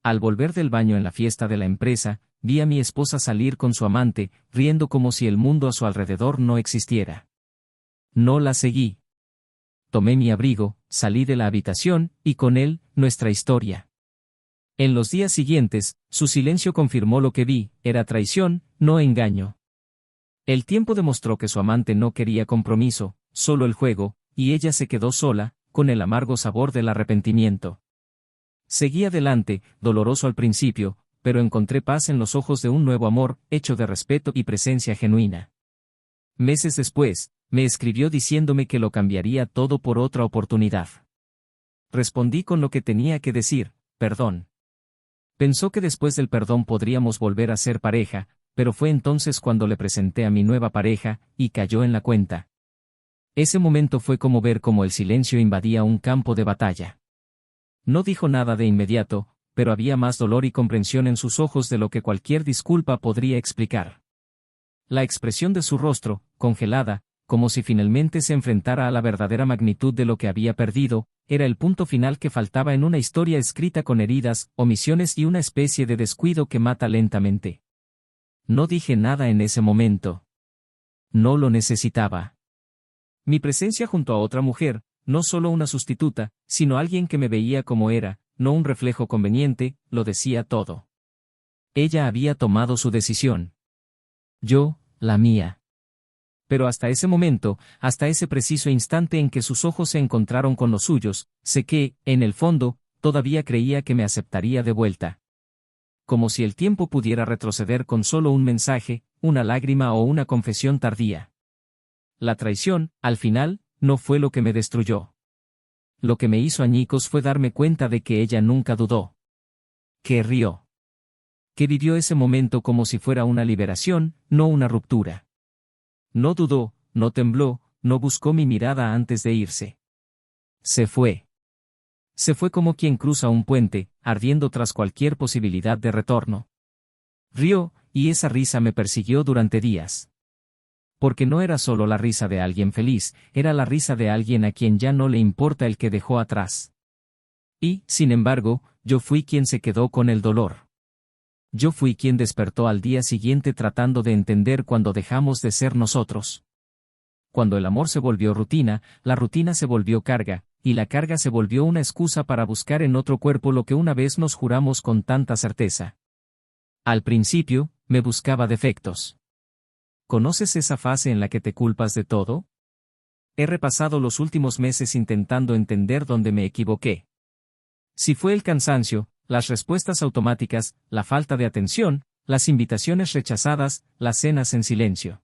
Al volver del baño en la fiesta de la empresa, vi a mi esposa salir con su amante, riendo como si el mundo a su alrededor no existiera. No la seguí. Tomé mi abrigo, salí de la habitación, y con él, nuestra historia. En los días siguientes, su silencio confirmó lo que vi, era traición, no engaño. El tiempo demostró que su amante no quería compromiso, solo el juego, y ella se quedó sola, con el amargo sabor del arrepentimiento. Seguí adelante, doloroso al principio, pero encontré paz en los ojos de un nuevo amor, hecho de respeto y presencia genuina. Meses después, me escribió diciéndome que lo cambiaría todo por otra oportunidad. Respondí con lo que tenía que decir, perdón. Pensó que después del perdón podríamos volver a ser pareja, pero fue entonces cuando le presenté a mi nueva pareja, y cayó en la cuenta. Ese momento fue como ver cómo el silencio invadía un campo de batalla. No dijo nada de inmediato, pero había más dolor y comprensión en sus ojos de lo que cualquier disculpa podría explicar. La expresión de su rostro, congelada, como si finalmente se enfrentara a la verdadera magnitud de lo que había perdido, era el punto final que faltaba en una historia escrita con heridas, omisiones y una especie de descuido que mata lentamente. No dije nada en ese momento. No lo necesitaba. Mi presencia junto a otra mujer, no solo una sustituta, sino alguien que me veía como era, no un reflejo conveniente, lo decía todo. Ella había tomado su decisión. Yo, la mía. Pero hasta ese momento, hasta ese preciso instante en que sus ojos se encontraron con los suyos, sé que, en el fondo, todavía creía que me aceptaría de vuelta. Como si el tiempo pudiera retroceder con solo un mensaje, una lágrima o una confesión tardía. La traición, al final, no fue lo que me destruyó. Lo que me hizo añicos fue darme cuenta de que ella nunca dudó. Que rió. Que vivió ese momento como si fuera una liberación, no una ruptura. No dudó, no tembló, no buscó mi mirada antes de irse. Se fue. Se fue como quien cruza un puente, ardiendo tras cualquier posibilidad de retorno. Rió, y esa risa me persiguió durante días. Porque no era solo la risa de alguien feliz, era la risa de alguien a quien ya no le importa el que dejó atrás. Y, sin embargo, yo fui quien se quedó con el dolor. Yo fui quien despertó al día siguiente tratando de entender cuando dejamos de ser nosotros. Cuando el amor se volvió rutina, la rutina se volvió carga, y la carga se volvió una excusa para buscar en otro cuerpo lo que una vez nos juramos con tanta certeza. Al principio, me buscaba defectos. ¿Conoces esa fase en la que te culpas de todo? He repasado los últimos meses intentando entender dónde me equivoqué. Si fue el cansancio, las respuestas automáticas, la falta de atención, las invitaciones rechazadas, las cenas en silencio.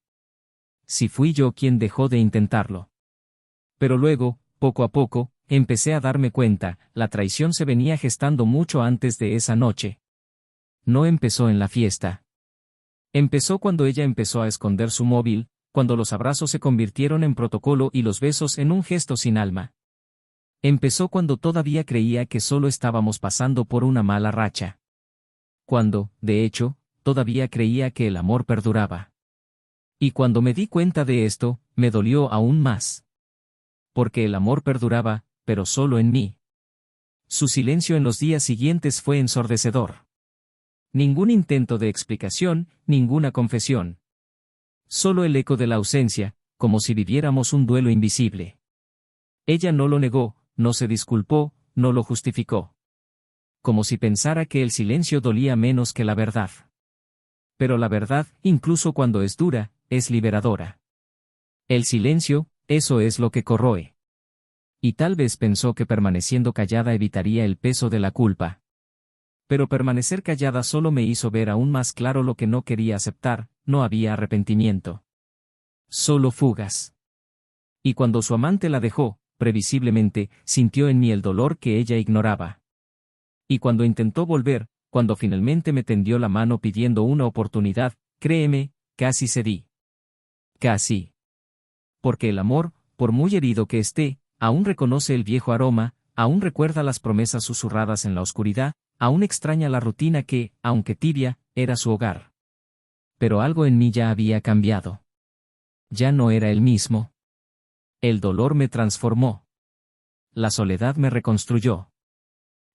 Si fui yo quien dejó de intentarlo. Pero luego, poco a poco, empecé a darme cuenta, la traición se venía gestando mucho antes de esa noche. No empezó en la fiesta. Empezó cuando ella empezó a esconder su móvil, cuando los abrazos se convirtieron en protocolo y los besos en un gesto sin alma. Empezó cuando todavía creía que solo estábamos pasando por una mala racha. Cuando, de hecho, todavía creía que el amor perduraba. Y cuando me di cuenta de esto, me dolió aún más. Porque el amor perduraba, pero solo en mí. Su silencio en los días siguientes fue ensordecedor. Ningún intento de explicación, ninguna confesión. Solo el eco de la ausencia, como si viviéramos un duelo invisible. Ella no lo negó, no se disculpó, no lo justificó. Como si pensara que el silencio dolía menos que la verdad. Pero la verdad, incluso cuando es dura, es liberadora. El silencio, eso es lo que corroe. Y tal vez pensó que permaneciendo callada evitaría el peso de la culpa. Pero permanecer callada solo me hizo ver aún más claro lo que no quería aceptar, no había arrepentimiento. Solo fugas. Y cuando su amante la dejó, previsiblemente, sintió en mí el dolor que ella ignoraba. Y cuando intentó volver, cuando finalmente me tendió la mano pidiendo una oportunidad, créeme, casi cedí. Casi. Porque el amor, por muy herido que esté, aún reconoce el viejo aroma, aún recuerda las promesas susurradas en la oscuridad, aún extraña la rutina que, aunque tibia, era su hogar. Pero algo en mí ya había cambiado. Ya no era el mismo. El dolor me transformó. La soledad me reconstruyó.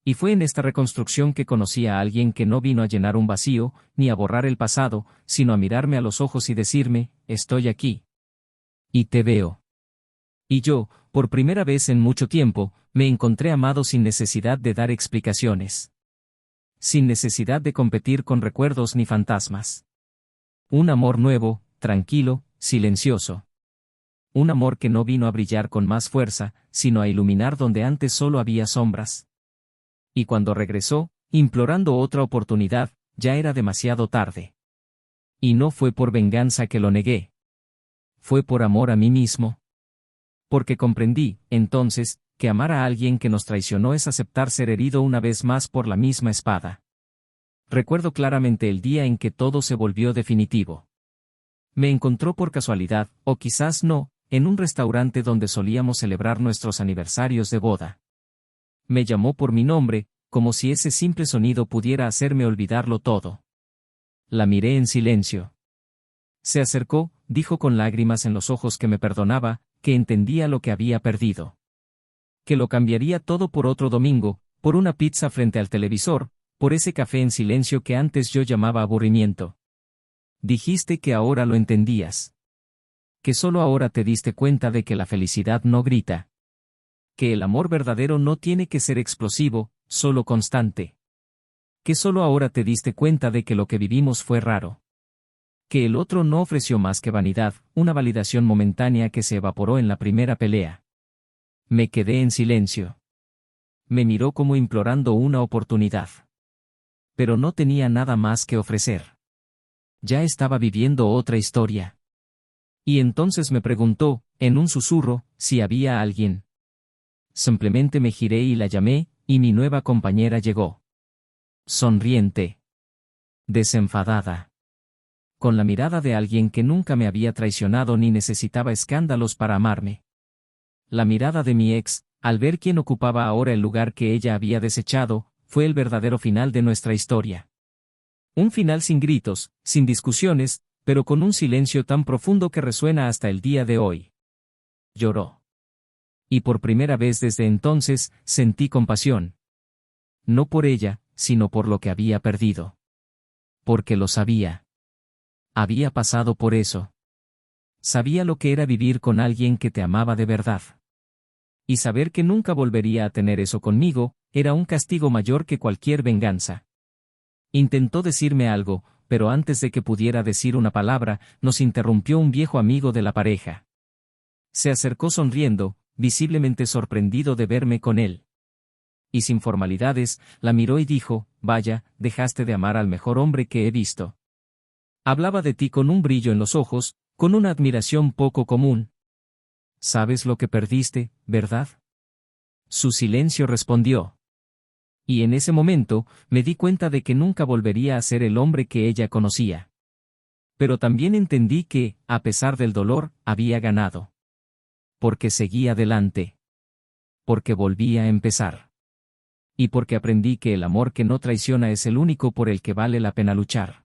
Y fue en esta reconstrucción que conocí a alguien que no vino a llenar un vacío, ni a borrar el pasado, sino a mirarme a los ojos y decirme, estoy aquí. Y te veo. Y yo, por primera vez en mucho tiempo, me encontré amado sin necesidad de dar explicaciones. Sin necesidad de competir con recuerdos ni fantasmas. Un amor nuevo, tranquilo, silencioso. Un amor que no vino a brillar con más fuerza, sino a iluminar donde antes solo había sombras. Y cuando regresó, implorando otra oportunidad, ya era demasiado tarde. Y no fue por venganza que lo negué. Fue por amor a mí mismo. Porque comprendí, entonces, que amar a alguien que nos traicionó es aceptar ser herido una vez más por la misma espada. Recuerdo claramente el día en que todo se volvió definitivo. Me encontró por casualidad, o quizás no, en un restaurante donde solíamos celebrar nuestros aniversarios de boda. Me llamó por mi nombre, como si ese simple sonido pudiera hacerme olvidarlo todo. La miré en silencio. Se acercó, dijo con lágrimas en los ojos que me perdonaba, que entendía lo que había perdido. Que lo cambiaría todo por otro domingo, por una pizza frente al televisor, por ese café en silencio que antes yo llamaba aburrimiento. Dijiste que ahora lo entendías. Que solo ahora te diste cuenta de que la felicidad no grita. Que el amor verdadero no tiene que ser explosivo, solo constante. Que solo ahora te diste cuenta de que lo que vivimos fue raro. Que el otro no ofreció más que vanidad, una validación momentánea que se evaporó en la primera pelea. Me quedé en silencio. Me miró como implorando una oportunidad. Pero no tenía nada más que ofrecer. Ya estaba viviendo otra historia. Y entonces me preguntó, en un susurro, si había alguien. Simplemente me giré y la llamé, y mi nueva compañera llegó. Sonriente. Desenfadada. Con la mirada de alguien que nunca me había traicionado ni necesitaba escándalos para amarme. La mirada de mi ex, al ver quién ocupaba ahora el lugar que ella había desechado, fue el verdadero final de nuestra historia. Un final sin gritos, sin discusiones, pero con un silencio tan profundo que resuena hasta el día de hoy. Lloró. Y por primera vez desde entonces, sentí compasión. No por ella, sino por lo que había perdido. Porque lo sabía. Había pasado por eso. Sabía lo que era vivir con alguien que te amaba de verdad. Y saber que nunca volvería a tener eso conmigo, era un castigo mayor que cualquier venganza. Intentó decirme algo, pero antes de que pudiera decir una palabra, nos interrumpió un viejo amigo de la pareja. Se acercó sonriendo, visiblemente sorprendido de verme con él. Y sin formalidades, la miró y dijo, vaya, dejaste de amar al mejor hombre que he visto. Hablaba de ti con un brillo en los ojos, con una admiración poco común. ¿Sabes lo que perdiste, verdad? Su silencio respondió. Y en ese momento, me di cuenta de que nunca volvería a ser el hombre que ella conocía. Pero también entendí que, a pesar del dolor, había ganado. Porque seguí adelante. Porque volví a empezar. Y porque aprendí que el amor que no traiciona es el único por el que vale la pena luchar.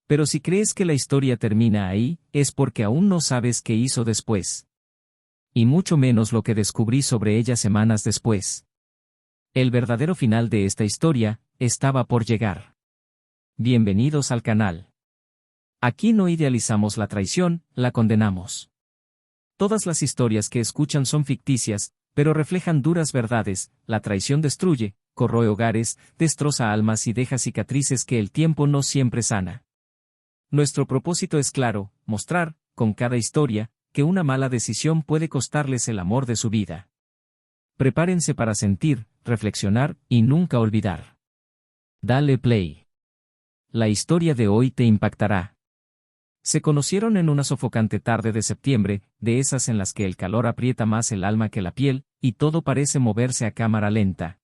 Pero si crees que la historia termina ahí, es porque aún no sabes qué hizo después. Y mucho menos lo que descubrí sobre ella semanas después. El verdadero final de esta historia, estaba por llegar. Bienvenidos al canal. Aquí no idealizamos la traición, la condenamos. Todas las historias que escuchan son ficticias, pero reflejan duras verdades. La traición destruye, corroe hogares, destroza almas y deja cicatrices que el tiempo no siempre sana. Nuestro propósito es claro, mostrar, con cada historia, que una mala decisión puede costarles el amor de su vida. Prepárense para sentir, reflexionar y nunca olvidar. Dale play. La historia de hoy te impactará. Se conocieron en una sofocante tarde de septiembre, de esas en las que el calor aprieta más el alma que la piel, y todo parece moverse a cámara lenta.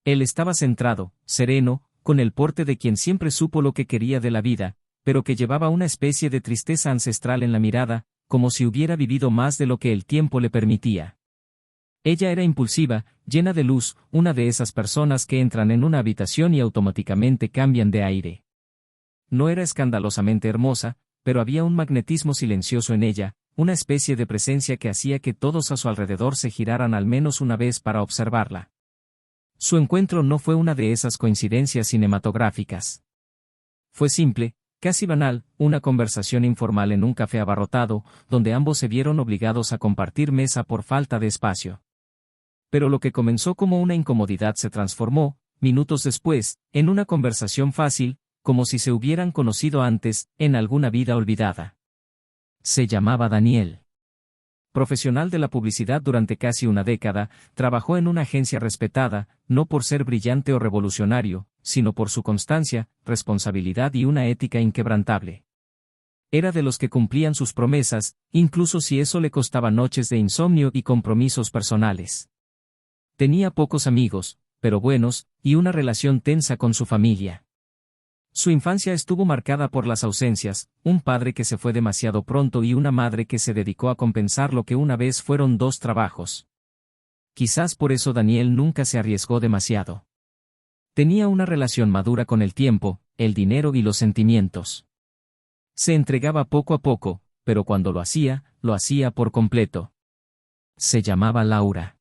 Él estaba centrado, sereno, con el porte de quien siempre supo lo que quería de la vida, pero que llevaba una especie de tristeza ancestral en la mirada, como si hubiera vivido más de lo que el tiempo le permitía. Ella era impulsiva, llena de luz, una de esas personas que entran en una habitación y automáticamente cambian de aire. No era escandalosamente hermosa, pero había un magnetismo silencioso en ella, una especie de presencia que hacía que todos a su alrededor se giraran al menos una vez para observarla. Su encuentro no fue una de esas coincidencias cinematográficas. Fue simple, casi banal, una conversación informal en un café abarrotado, donde ambos se vieron obligados a compartir mesa por falta de espacio. Pero lo que comenzó como una incomodidad se transformó, minutos después, en una conversación fácil, como si se hubieran conocido antes, en alguna vida olvidada. Se llamaba Daniel. Profesional de la publicidad durante casi una década, trabajó en una agencia respetada, no por ser brillante o revolucionario, sino por su constancia, responsabilidad y una ética inquebrantable. Era de los que cumplían sus promesas, incluso si eso le costaba noches de insomnio y compromisos personales. Tenía pocos amigos, pero buenos, y una relación tensa con su familia. Su infancia estuvo marcada por las ausencias, un padre que se fue demasiado pronto y una madre que se dedicó a compensar lo que una vez fueron dos trabajos. Quizás por eso Daniel nunca se arriesgó demasiado. Tenía una relación madura con el tiempo, el dinero y los sentimientos. Se entregaba poco a poco, pero cuando lo hacía por completo. Se llamaba Laura.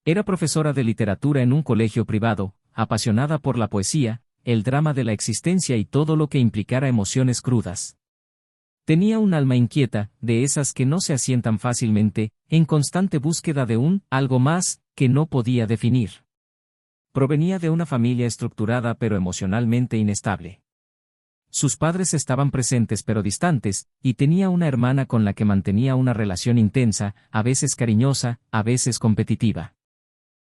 Era profesora de literatura en un colegio privado, apasionada por la poesía, el drama de la existencia y todo lo que implicara emociones crudas. Tenía un alma inquieta, de esas que no se asientan fácilmente, en constante búsqueda de un algo más que no podía definir. Provenía de una familia estructurada pero emocionalmente inestable. Sus padres estaban presentes pero distantes, y tenía una hermana con la que mantenía una relación intensa, a veces cariñosa, a veces competitiva.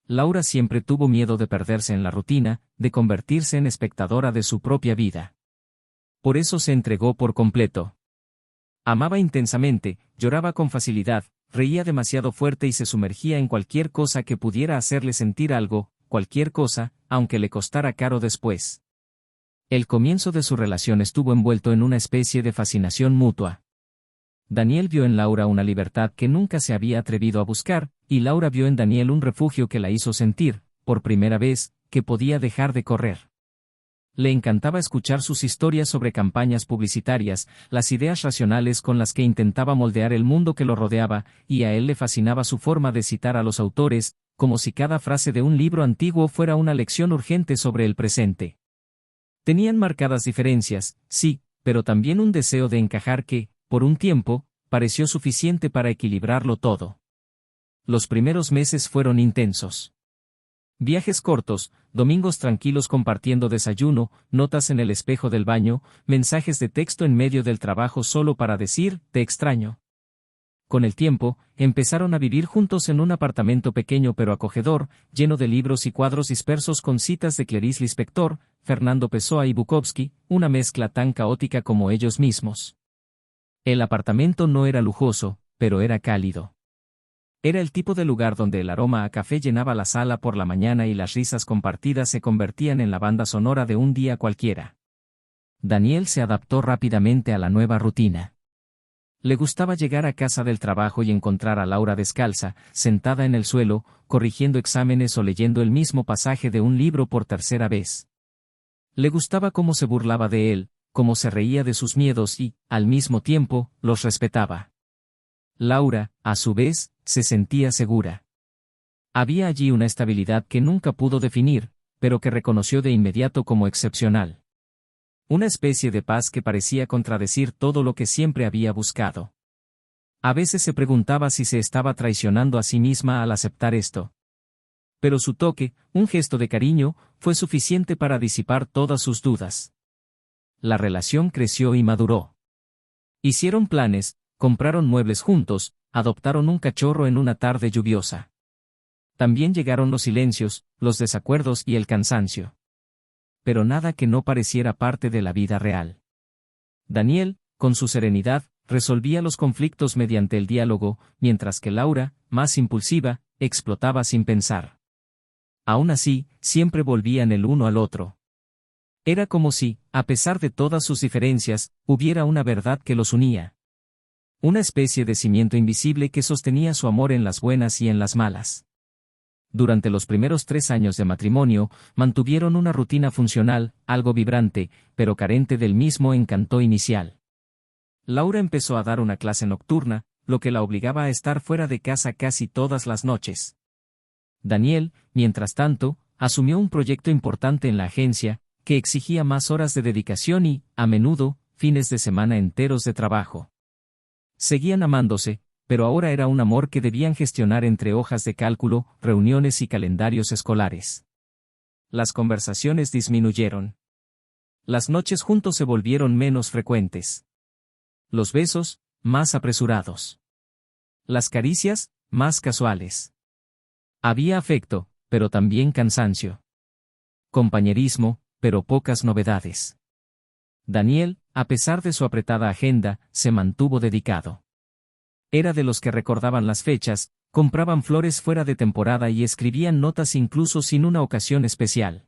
Laura siempre tuvo miedo de perderse en la rutina, de convertirse en espectadora de su propia vida. Por eso se entregó por completo. Amaba intensamente, lloraba con facilidad, reía demasiado fuerte y se sumergía en cualquier cosa que pudiera hacerle sentir algo, cualquier cosa, aunque le costara caro después. El comienzo de su relación estuvo envuelto en una especie de fascinación mutua. Daniel vio en Laura una libertad que nunca se había atrevido a buscar, y Laura vio en Daniel un refugio que la hizo sentir, por primera vez, que podía dejar de correr. Le encantaba escuchar sus historias sobre campañas publicitarias, las ideas racionales con las que intentaba moldear el mundo que lo rodeaba, y a él le fascinaba su forma de citar a los autores, como si cada frase de un libro antiguo fuera una lección urgente sobre el presente. Tenían marcadas diferencias, sí, pero también un deseo de encajar que, por un tiempo, pareció suficiente para equilibrarlo todo. Los primeros meses fueron intensos. Viajes cortos, domingos tranquilos compartiendo desayuno, notas en el espejo del baño, mensajes de texto en medio del trabajo solo para decir, te extraño. Con el tiempo, empezaron a vivir juntos en un apartamento pequeño pero acogedor, lleno de libros y cuadros dispersos con citas de Clarice Lispector, Fernando Pessoa y Bukowski, una mezcla tan caótica como ellos mismos. El apartamento no era lujoso, pero era cálido. Era el tipo de lugar donde el aroma a café llenaba la sala por la mañana y las risas compartidas se convertían en la banda sonora de un día cualquiera. Daniel se adaptó rápidamente a la nueva rutina. Le gustaba llegar a casa del trabajo y encontrar a Laura descalza, sentada en el suelo, corrigiendo exámenes o leyendo el mismo pasaje de un libro por tercera vez. Le gustaba cómo se burlaba de él, cómo se reía de sus miedos y, al mismo tiempo, los respetaba. Laura, a su vez, se sentía segura. Había allí una estabilidad que nunca pudo definir, pero que reconoció de inmediato como excepcional. Una especie de paz que parecía contradecir todo lo que siempre había buscado. A veces se preguntaba si se estaba traicionando a sí misma al aceptar esto. Pero su toque, un gesto de cariño, fue suficiente para disipar todas sus dudas. La relación creció y maduró. Hicieron planes, compraron muebles juntos, adoptaron un cachorro en una tarde lluviosa. También llegaron los silencios, los desacuerdos y el cansancio. Pero nada que no pareciera parte de la vida real. Daniel, con su serenidad, resolvía los conflictos mediante el diálogo, mientras que Laura, más impulsiva, explotaba sin pensar. Aún así, siempre volvían el uno al otro. Era como si, a pesar de todas sus diferencias, hubiera una verdad que los unía. Una especie de cimiento invisible que sostenía su amor en las buenas y en las malas. Durante los primeros 3 años de matrimonio, mantuvieron una rutina funcional, algo vibrante, pero carente del mismo encanto inicial. Laura empezó a dar una clase nocturna, lo que la obligaba a estar fuera de casa casi todas las noches. Daniel, mientras tanto, asumió un proyecto importante en la agencia, que exigía más horas de dedicación y, a menudo, fines de semana enteros de trabajo. Seguían amándose, pero ahora era un amor que debían gestionar entre hojas de cálculo, reuniones y calendarios escolares. Las conversaciones disminuyeron. Las noches juntos se volvieron menos frecuentes. Los besos, más apresurados. Las caricias, más casuales. Había afecto, pero también cansancio. Compañerismo, pero pocas novedades. Daniel, a pesar de su apretada agenda, se mantuvo dedicado. Era de los que recordaban las fechas, compraban flores fuera de temporada y escribían notas incluso sin una ocasión especial.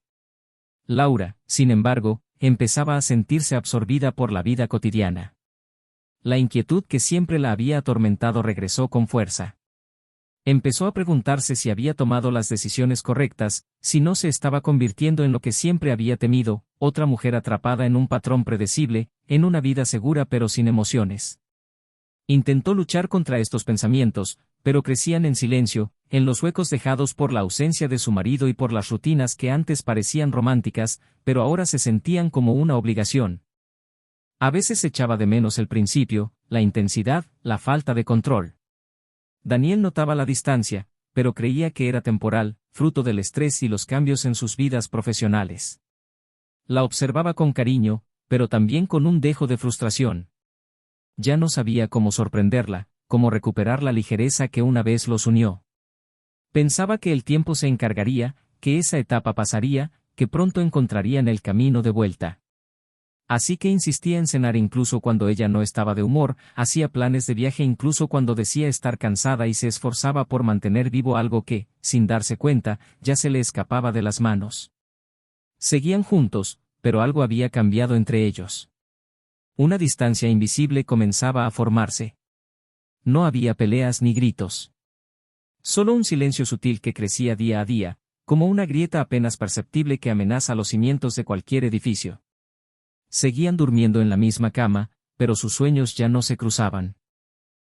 Laura, sin embargo, empezaba a sentirse absorbida por la vida cotidiana. La inquietud que siempre la había atormentado regresó con fuerza. Empezó a preguntarse si había tomado las decisiones correctas, si no se estaba convirtiendo en lo que siempre había temido, otra mujer atrapada en un patrón predecible, en una vida segura pero sin emociones. Intentó luchar contra estos pensamientos, pero crecían en silencio, en los huecos dejados por la ausencia de su marido y por las rutinas que antes parecían románticas, pero ahora se sentían como una obligación. A veces echaba de menos el principio, la intensidad, la falta de control. Daniel notaba la distancia, pero creía que era temporal, fruto del estrés y los cambios en sus vidas profesionales. La observaba con cariño, pero también con un dejo de frustración. Ya no sabía cómo sorprenderla, cómo recuperar la ligereza que una vez los unió. Pensaba que el tiempo se encargaría, que esa etapa pasaría, que pronto encontrarían el camino de vuelta. Así que insistía en cenar incluso cuando ella no estaba de humor, hacía planes de viaje incluso cuando decía estar cansada y se esforzaba por mantener vivo algo que, sin darse cuenta, ya se le escapaba de las manos. Seguían juntos, pero algo había cambiado entre ellos. Una distancia invisible comenzaba a formarse. No había peleas ni gritos. Solo un silencio sutil que crecía día a día, como una grieta apenas perceptible que amenaza los cimientos de cualquier edificio. Seguían durmiendo en la misma cama, pero sus sueños ya no se cruzaban.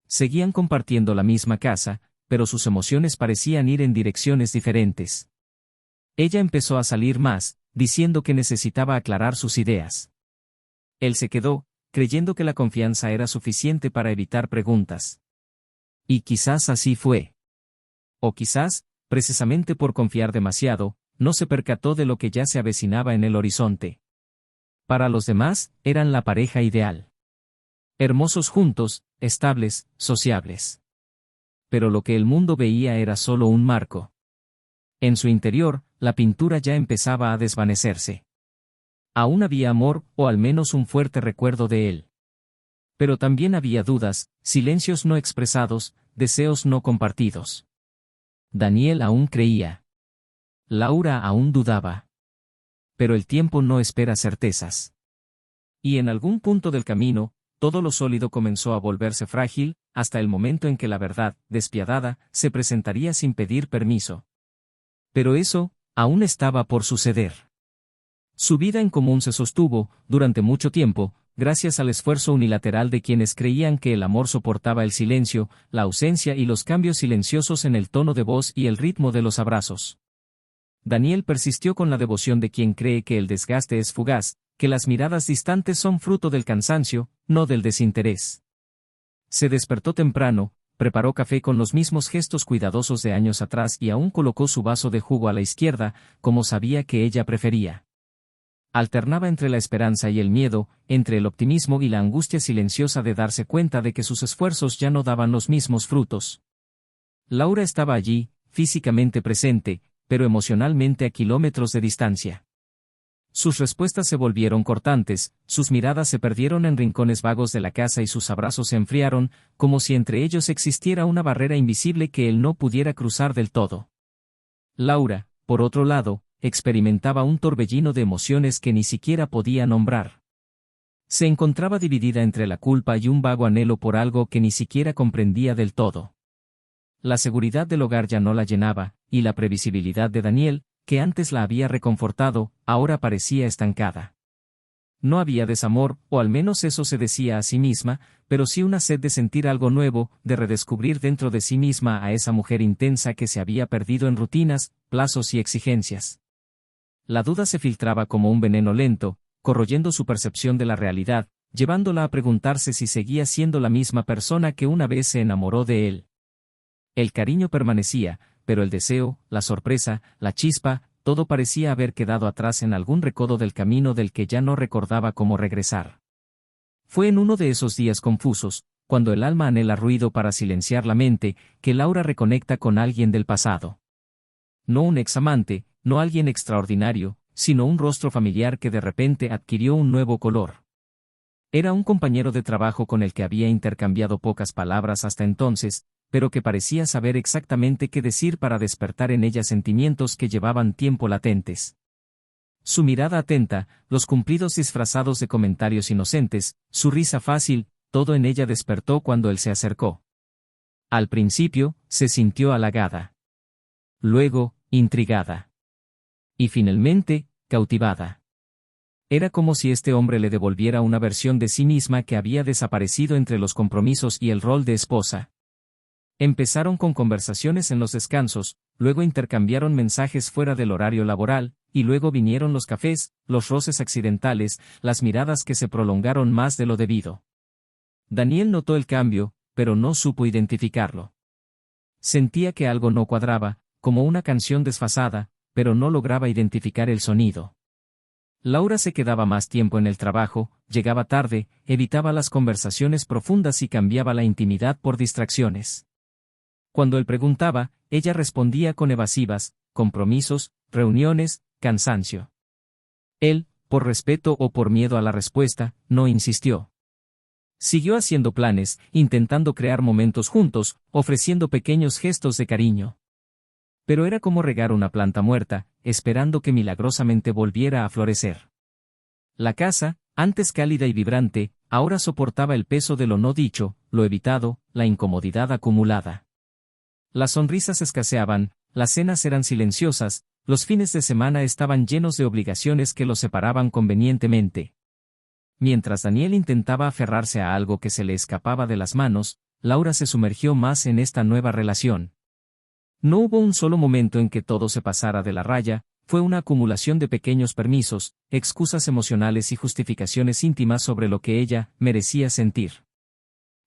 Seguían compartiendo la misma casa, pero sus emociones parecían ir en direcciones diferentes. Ella empezó a salir más, diciendo que necesitaba aclarar sus ideas. Él se quedó, creyendo que la confianza era suficiente para evitar preguntas. Y quizás así fue. O quizás, precisamente por confiar demasiado, no se percató de lo que ya se avecinaba en el horizonte. Para los demás, eran la pareja ideal. Hermosos juntos, estables, sociables. Pero lo que el mundo veía era solo un marco. En su interior, la pintura ya empezaba a desvanecerse. Aún había amor, o al menos un fuerte recuerdo de él. Pero también había dudas, silencios no expresados, deseos no compartidos. Daniel aún creía. Laura aún dudaba. Pero el tiempo no espera certezas. Y en algún punto del camino, todo lo sólido comenzó a volverse frágil, hasta el momento en que la verdad, despiadada, se presentaría sin pedir permiso. Pero eso, aún estaba por suceder. Su vida en común se sostuvo, durante mucho tiempo, gracias al esfuerzo unilateral de quienes creían que el amor soportaba el silencio, la ausencia y los cambios silenciosos en el tono de voz y el ritmo de los abrazos. Daniel persistió con la devoción de quien cree que el desgaste es fugaz, que las miradas distantes son fruto del cansancio, no del desinterés. Se despertó temprano, preparó café con los mismos gestos cuidadosos de años atrás y aún colocó su vaso de jugo a la izquierda, como sabía que ella prefería. Alternaba entre la esperanza y el miedo, entre el optimismo y la angustia silenciosa de darse cuenta de que sus esfuerzos ya no daban los mismos frutos. Laura estaba allí, físicamente presente, pero emocionalmente a kilómetros de distancia. Sus respuestas se volvieron cortantes, sus miradas se perdieron en rincones vagos de la casa y sus abrazos se enfriaron, como si entre ellos existiera una barrera invisible que él no pudiera cruzar del todo. Laura, por otro lado, experimentaba un torbellino de emociones que ni siquiera podía nombrar. Se encontraba dividida entre la culpa y un vago anhelo por algo que ni siquiera comprendía del todo. La seguridad del hogar ya no la llenaba, y la previsibilidad de Daniel, que antes la había reconfortado, ahora parecía estancada. No había desamor, o al menos eso se decía a sí misma, pero sí una sed de sentir algo nuevo, de redescubrir dentro de sí misma a esa mujer intensa que se había perdido en rutinas, plazos y exigencias. La duda se filtraba como un veneno lento, corroyendo su percepción de la realidad, llevándola a preguntarse si seguía siendo la misma persona que una vez se enamoró de él. El cariño permanecía, pero el deseo, la sorpresa, la chispa, todo parecía haber quedado atrás en algún recodo del camino del que ya no recordaba cómo regresar. Fue en uno de esos días confusos, cuando el alma anhela ruido para silenciar la mente, que Laura reconecta con alguien del pasado. No un examante, no alguien extraordinario, sino un rostro familiar que de repente adquirió un nuevo color. Era un compañero de trabajo con el que había intercambiado pocas palabras hasta entonces, pero que parecía saber exactamente qué decir para despertar en ella sentimientos que llevaban tiempo latentes. Su mirada atenta, los cumplidos disfrazados de comentarios inocentes, su risa fácil, todo en ella despertó cuando él se acercó. Al principio, se sintió halagada. Luego, intrigada. Y finalmente, cautivada. Era como si este hombre le devolviera una versión de sí misma que había desaparecido entre los compromisos y el rol de esposa. Empezaron con conversaciones en los descansos, luego intercambiaron mensajes fuera del horario laboral, y luego vinieron los cafés, los roces accidentales, las miradas que se prolongaron más de lo debido. Daniel notó el cambio, pero no supo identificarlo. Sentía que algo no cuadraba, como una canción desfasada, pero no lograba identificar el sonido. Laura se quedaba más tiempo en el trabajo, llegaba tarde, evitaba las conversaciones profundas y cambiaba la intimidad por distracciones. Cuando él preguntaba, ella respondía con evasivas, compromisos, reuniones, cansancio. Él, por respeto o por miedo a la respuesta, no insistió. Siguió haciendo planes, intentando crear momentos juntos, ofreciendo pequeños gestos de cariño. Pero era como regar una planta muerta, esperando que milagrosamente volviera a florecer. La casa, antes cálida y vibrante, ahora soportaba el peso de lo no dicho, lo evitado, la incomodidad acumulada. Las sonrisas escaseaban, las cenas eran silenciosas, los fines de semana estaban llenos de obligaciones que los separaban convenientemente. Mientras Daniel intentaba aferrarse a algo que se le escapaba de las manos, Laura se sumergió más en esta nueva relación. No hubo un solo momento en que todo se pasara de la raya, fue una acumulación de pequeños permisos, excusas emocionales y justificaciones íntimas sobre lo que ella merecía sentir.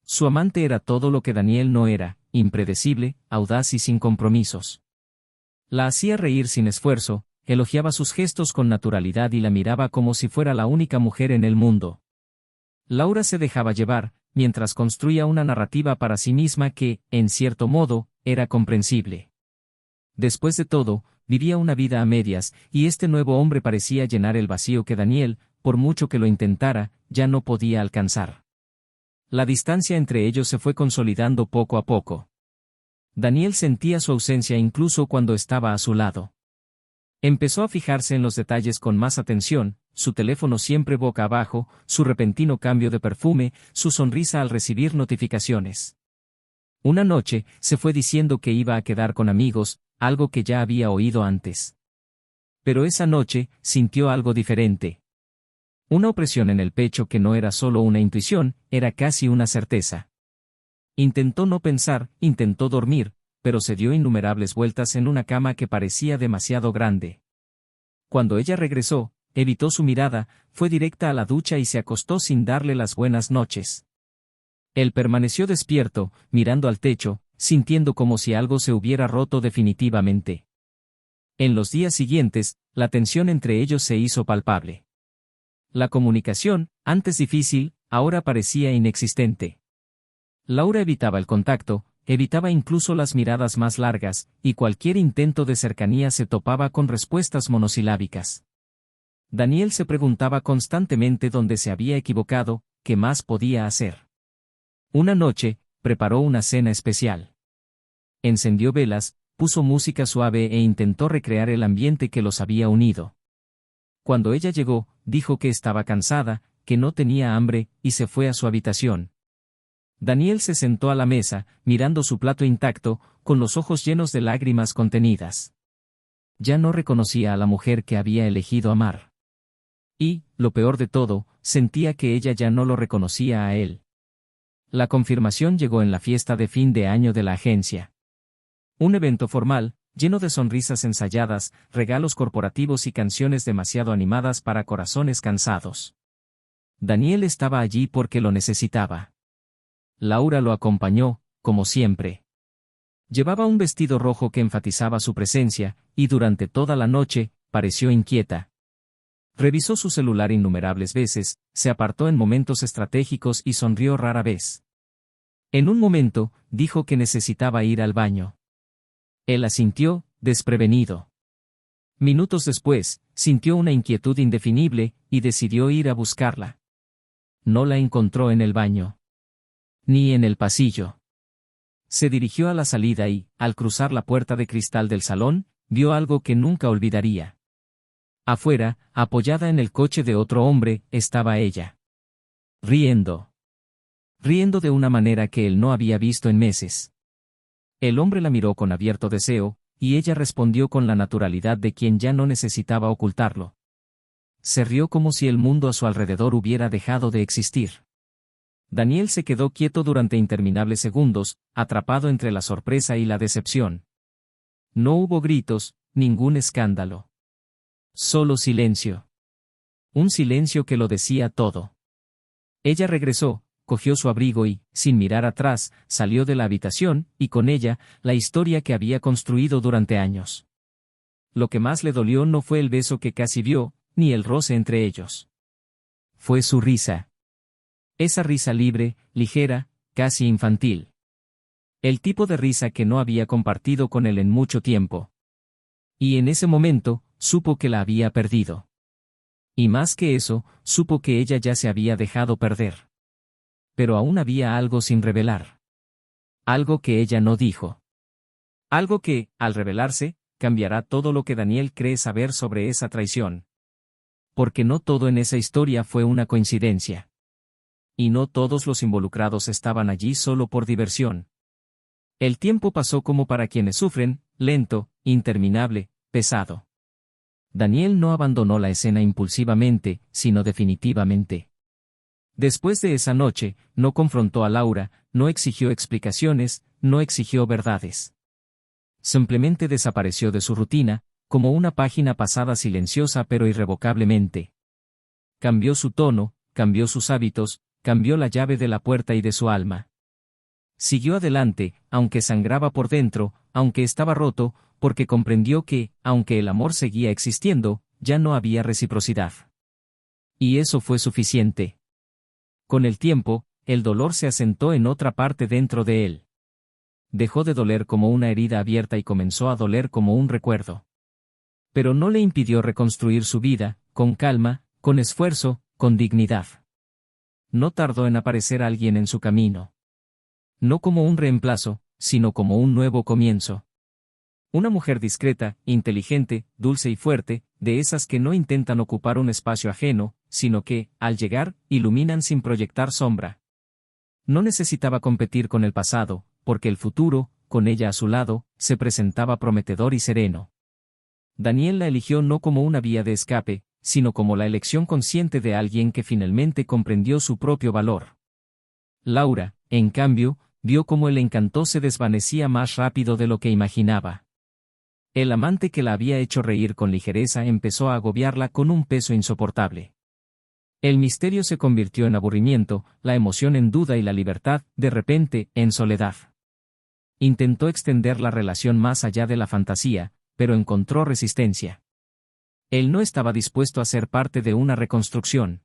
Su amante era todo lo que Daniel no era, impredecible, audaz y sin compromisos. La hacía reír sin esfuerzo, elogiaba sus gestos con naturalidad y la miraba como si fuera la única mujer en el mundo. Laura se dejaba llevar, mientras construía una narrativa para sí misma que, en cierto modo, era comprensible. Después de todo, vivía una vida a medias, y este nuevo hombre parecía llenar el vacío que Daniel, por mucho que lo intentara, ya no podía alcanzar. La distancia entre ellos se fue consolidando poco a poco. Daniel sentía su ausencia incluso cuando estaba a su lado. Empezó a fijarse en los detalles con más atención, su teléfono siempre boca abajo, su repentino cambio de perfume, su sonrisa al recibir notificaciones. Una noche, se fue diciendo que iba a quedar con amigos, algo que ya había oído antes. Pero esa noche, sintió algo diferente. Una opresión en el pecho que no era solo una intuición, era casi una certeza. Intentó no pensar, intentó dormir, pero se dio innumerables vueltas en una cama que parecía demasiado grande. Cuando ella regresó, evitó su mirada, fue directa a la ducha y se acostó sin darle las buenas noches. Él permaneció despierto, mirando al techo, sintiendo como si algo se hubiera roto definitivamente. En los días siguientes, la tensión entre ellos se hizo palpable. La comunicación, antes difícil, ahora parecía inexistente. Laura evitaba el contacto, evitaba incluso las miradas más largas, y cualquier intento de cercanía se topaba con respuestas monosilábicas. Daniel se preguntaba constantemente dónde se había equivocado, qué más podía hacer. Una noche, preparó una cena especial. Encendió velas, puso música suave e intentó recrear el ambiente que los había unido. Cuando ella llegó, dijo que estaba cansada, que no tenía hambre, y se fue a su habitación. Daniel se sentó a la mesa, mirando su plato intacto, con los ojos llenos de lágrimas contenidas. Ya no reconocía a la mujer que había elegido amar. Y, lo peor de todo, sentía que ella ya no lo reconocía a él. La confirmación llegó en la fiesta de fin de año de la agencia. Un evento formal, lleno de sonrisas ensayadas, regalos corporativos y canciones demasiado animadas para corazones cansados. Daniel estaba allí porque lo necesitaba. Laura lo acompañó, como siempre. Llevaba un vestido rojo que enfatizaba su presencia, y durante toda la noche, pareció inquieta. Revisó su celular innumerables veces, se apartó en momentos estratégicos y sonrió rara vez. En un momento, dijo que necesitaba ir al baño. Él asintió, desprevenido. Minutos después, sintió una inquietud indefinible, y decidió ir a buscarla. No la encontró en el baño. Ni en el pasillo. Se dirigió a la salida y, al cruzar la puerta de cristal del salón, vio algo que nunca olvidaría. Afuera, apoyada en el coche de otro hombre, estaba ella. Riendo. Riendo de una manera que él no había visto en meses. El hombre la miró con abierto deseo, y ella respondió con la naturalidad de quien ya no necesitaba ocultarlo. Se rió como si el mundo a su alrededor hubiera dejado de existir. Daniel se quedó quieto durante interminables segundos, atrapado entre la sorpresa y la decepción. No hubo gritos, ningún escándalo. Solo silencio. Un silencio que lo decía todo. Ella regresó, cogió su abrigo y, sin mirar atrás, salió de la habitación, y con ella, la historia que había construido durante años. Lo que más le dolió no fue el beso que casi vio, ni el roce entre ellos. Fue su risa. Esa risa libre, ligera, casi infantil. El tipo de risa que no había compartido con él en mucho tiempo. Y en ese momento, supo que la había perdido. Y más que eso, supo que ella ya se había dejado perder. Pero aún había algo sin revelar. Algo que ella no dijo. Algo que, al revelarse, cambiará todo lo que Daniel cree saber sobre esa traición. Porque no todo en esa historia fue una coincidencia. Y no todos los involucrados estaban allí solo por diversión. El tiempo pasó como para quienes sufren, lento, interminable, pesado. Daniel no abandonó la escena impulsivamente, sino definitivamente. Después de esa noche, no confrontó a Laura, no exigió explicaciones, no exigió verdades. Simplemente desapareció de su rutina, como una página pasada silenciosa pero irrevocablemente. Cambió su tono, cambió sus hábitos, cambió la llave de la puerta y de su alma. Siguió adelante, aunque sangraba por dentro, aunque estaba roto, porque comprendió que, aunque el amor seguía existiendo, ya no había reciprocidad. Y eso fue suficiente. Con el tiempo, el dolor se asentó en otra parte dentro de él. Dejó de doler como una herida abierta y comenzó a doler como un recuerdo. Pero no le impidió reconstruir su vida, con calma, con esfuerzo, con dignidad. No tardó en aparecer alguien en su camino. No como un reemplazo, sino como un nuevo comienzo. Una mujer discreta, inteligente, dulce y fuerte, de esas que no intentan ocupar un espacio ajeno, sino que, al llegar, iluminan sin proyectar sombra. No necesitaba competir con el pasado, porque el futuro, con ella a su lado, se presentaba prometedor y sereno. Daniel la eligió no como una vía de escape, sino como la elección consciente de alguien que finalmente comprendió su propio valor. Laura, en cambio, vio cómo el encanto se desvanecía más rápido de lo que imaginaba. El amante que la había hecho reír con ligereza empezó a agobiarla con un peso insoportable. El misterio se convirtió en aburrimiento, la emoción en duda y la libertad, de repente, en soledad. Intentó extender la relación más allá de la fantasía, pero encontró resistencia. Él no estaba dispuesto a ser parte de una reconstrucción.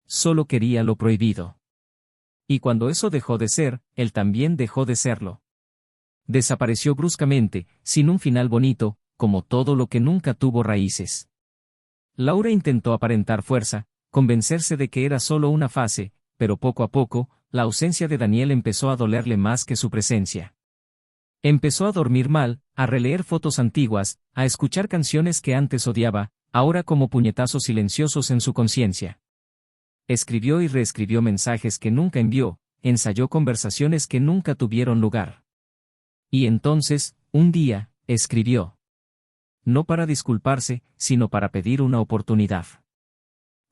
Solo quería lo prohibido. Y cuando eso dejó de ser, él también dejó de serlo. Desapareció bruscamente, sin un final bonito, como todo lo que nunca tuvo raíces. Laura intentó aparentar fuerza, convencerse de que era solo una fase, pero poco a poco, la ausencia de Daniel empezó a dolerle más que su presencia. Empezó a dormir mal, a releer fotos antiguas, a escuchar canciones que antes odiaba, ahora como puñetazos silenciosos en su conciencia. Escribió y reescribió mensajes que nunca envió, ensayó conversaciones que nunca tuvieron lugar. Y entonces, un día, escribió. No para disculparse, sino para pedir una oportunidad.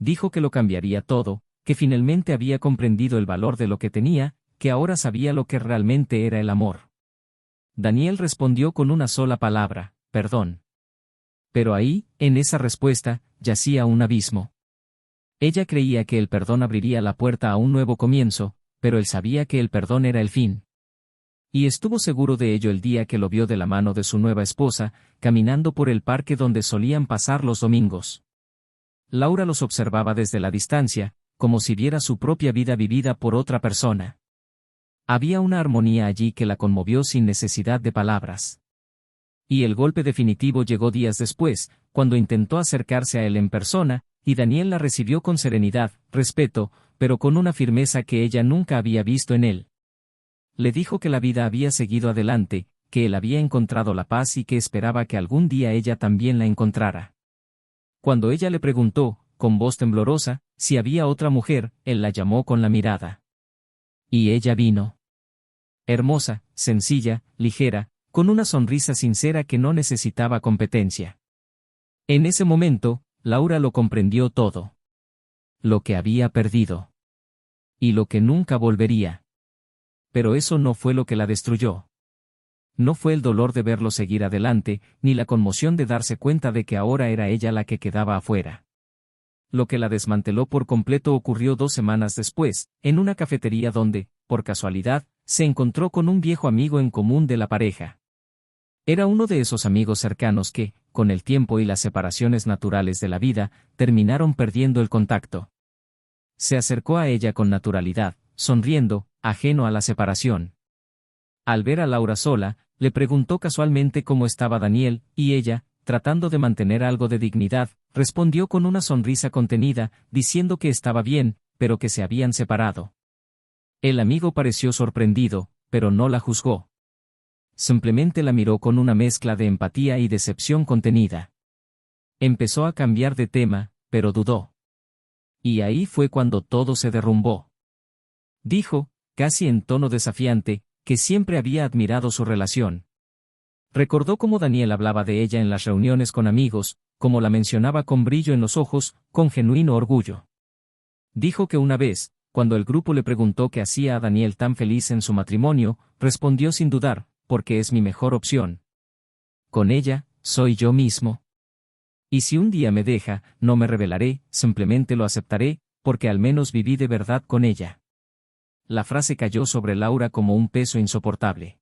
Dijo que lo cambiaría todo, que finalmente había comprendido el valor de lo que tenía, que ahora sabía lo que realmente era el amor. Daniel respondió con una sola palabra: perdón. Pero ahí, en esa respuesta, yacía un abismo. Ella creía que el perdón abriría la puerta a un nuevo comienzo, pero él sabía que el perdón era el fin. Y estuvo seguro de ello el día que lo vio de la mano de su nueva esposa, caminando por el parque donde solían pasar los domingos. Laura los observaba desde la distancia, como si viera su propia vida vivida por otra persona. Había una armonía allí que la conmovió sin necesidad de palabras. Y el golpe definitivo llegó días después, cuando intentó acercarse a él en persona, y Daniel la recibió con serenidad, respeto, pero con una firmeza que ella nunca había visto en él. Le dijo que la vida había seguido adelante, que él había encontrado la paz y que esperaba que algún día ella también la encontrara. Cuando ella le preguntó, con voz temblorosa, si había otra mujer, él la llamó con la mirada. Y ella vino. Hermosa, sencilla, ligera, con una sonrisa sincera que no necesitaba competencia. En ese momento, Laura lo comprendió todo. Lo que había perdido. Y lo que nunca volvería. Pero eso no fue lo que la destruyó. No fue el dolor de verlo seguir adelante, ni la conmoción de darse cuenta de que ahora era ella la que quedaba afuera. Lo que la desmanteló por completo ocurrió 2 semanas después, en una cafetería donde, por casualidad, se encontró con un viejo amigo en común de la pareja. Era uno de esos amigos cercanos que, con el tiempo y las separaciones naturales de la vida, terminaron perdiendo el contacto. Se acercó a ella con naturalidad, sonriendo, ajeno a la separación. Al ver a Laura sola, le preguntó casualmente cómo estaba Daniel, y ella, tratando de mantener algo de dignidad, respondió con una sonrisa contenida, diciendo que estaba bien, pero que se habían separado. El amigo pareció sorprendido, pero no la juzgó. Simplemente la miró con una mezcla de empatía y decepción contenida. Empezó a cambiar de tema, pero dudó. Y ahí fue cuando todo se derrumbó. Dijo, casi en tono desafiante, que siempre había admirado su relación. Recordó cómo Daniel hablaba de ella en las reuniones con amigos, cómo la mencionaba con brillo en los ojos, con genuino orgullo. Dijo que una vez, cuando el grupo le preguntó qué hacía a Daniel tan feliz en su matrimonio, respondió sin dudar: porque es mi mejor opción. Con ella, soy yo mismo. Y si un día me deja, no me rebelaré, simplemente lo aceptaré, porque al menos viví de verdad con ella. La frase cayó sobre Laura como un peso insoportable.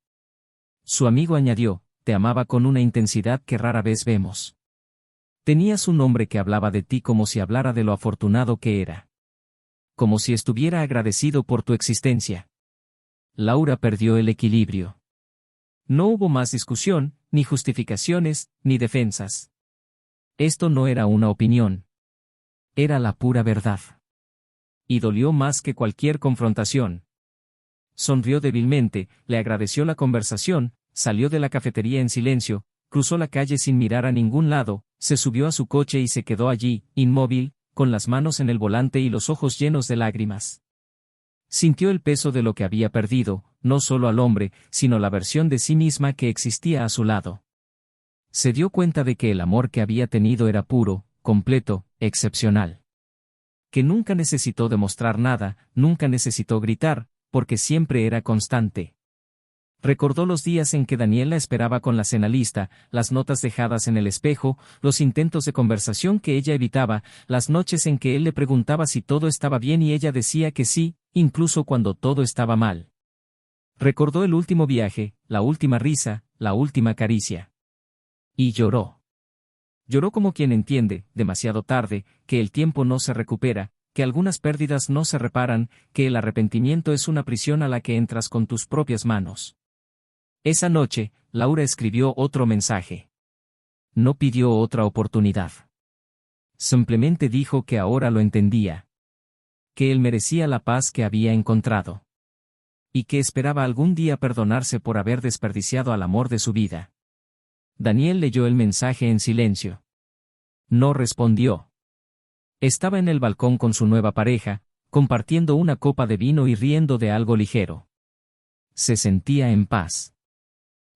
Su amigo añadió: te amaba con una intensidad que rara vez vemos. Tenías un hombre que hablaba de ti como si hablara de lo afortunado que era. Como si estuviera agradecido por tu existencia. Laura perdió el equilibrio. No hubo más discusión, ni justificaciones, ni defensas. Esto no era una opinión. Era la pura verdad. Y dolió más que cualquier confrontación. Sonrió débilmente, le agradeció la conversación, salió de la cafetería en silencio, cruzó la calle sin mirar a ningún lado, se subió a su coche y se quedó allí, inmóvil, con las manos en el volante y los ojos llenos de lágrimas. Sintió el peso de lo que había perdido, no solo al hombre, sino la versión de sí misma que existía a su lado. Se dio cuenta de que el amor que había tenido era puro, completo, excepcional. Que nunca necesitó demostrar nada, nunca necesitó gritar, porque siempre era constante. Recordó los días en que Daniel la esperaba con la cena lista, las notas dejadas en el espejo, los intentos de conversación que ella evitaba, las noches en que él le preguntaba si todo estaba bien y ella decía que sí, incluso cuando todo estaba mal. Recordó el último viaje, la última risa, la última caricia. Y lloró. Lloró como quien entiende, demasiado tarde, que el tiempo no se recupera, que algunas pérdidas no se reparan, que el arrepentimiento es una prisión a la que entras con tus propias manos. Esa noche, Laura escribió otro mensaje. No pidió otra oportunidad. Simplemente dijo que ahora lo entendía. Que él merecía la paz que había encontrado. Y que esperaba algún día perdonarse por haber desperdiciado al amor de su vida. Daniel leyó el mensaje en silencio. No respondió. Estaba en el balcón con su nueva pareja, compartiendo una copa de vino y riendo de algo ligero. Se sentía en paz.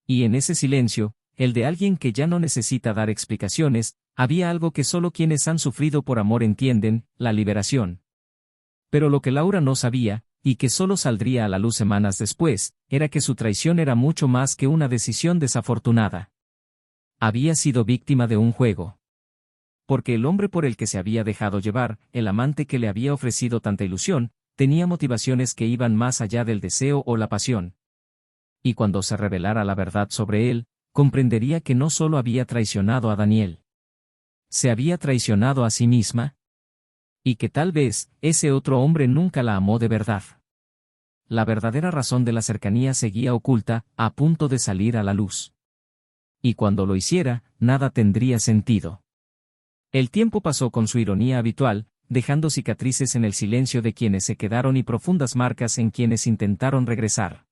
Y en ese silencio, el de alguien que ya no necesita dar explicaciones, había algo que solo quienes han sufrido por amor entienden, la liberación. Pero lo que Laura no sabía, y que solo saldría a la luz semanas después, era que su traición era mucho más que una decisión desafortunada. Había sido víctima de un juego. Porque el hombre por el que se había dejado llevar, el amante que le había ofrecido tanta ilusión, tenía motivaciones que iban más allá del deseo o la pasión. Y cuando se revelara la verdad sobre él, comprendería que no solo había traicionado a Daniel. Se había traicionado a sí misma. Y que tal vez, ese otro hombre nunca la amó de verdad. La verdadera razón de la cercanía seguía oculta, a punto de salir a la luz. Y cuando lo hiciera, nada tendría sentido. El tiempo pasó con su ironía habitual, dejando cicatrices en el silencio de quienes se quedaron y profundas marcas en quienes intentaron regresar.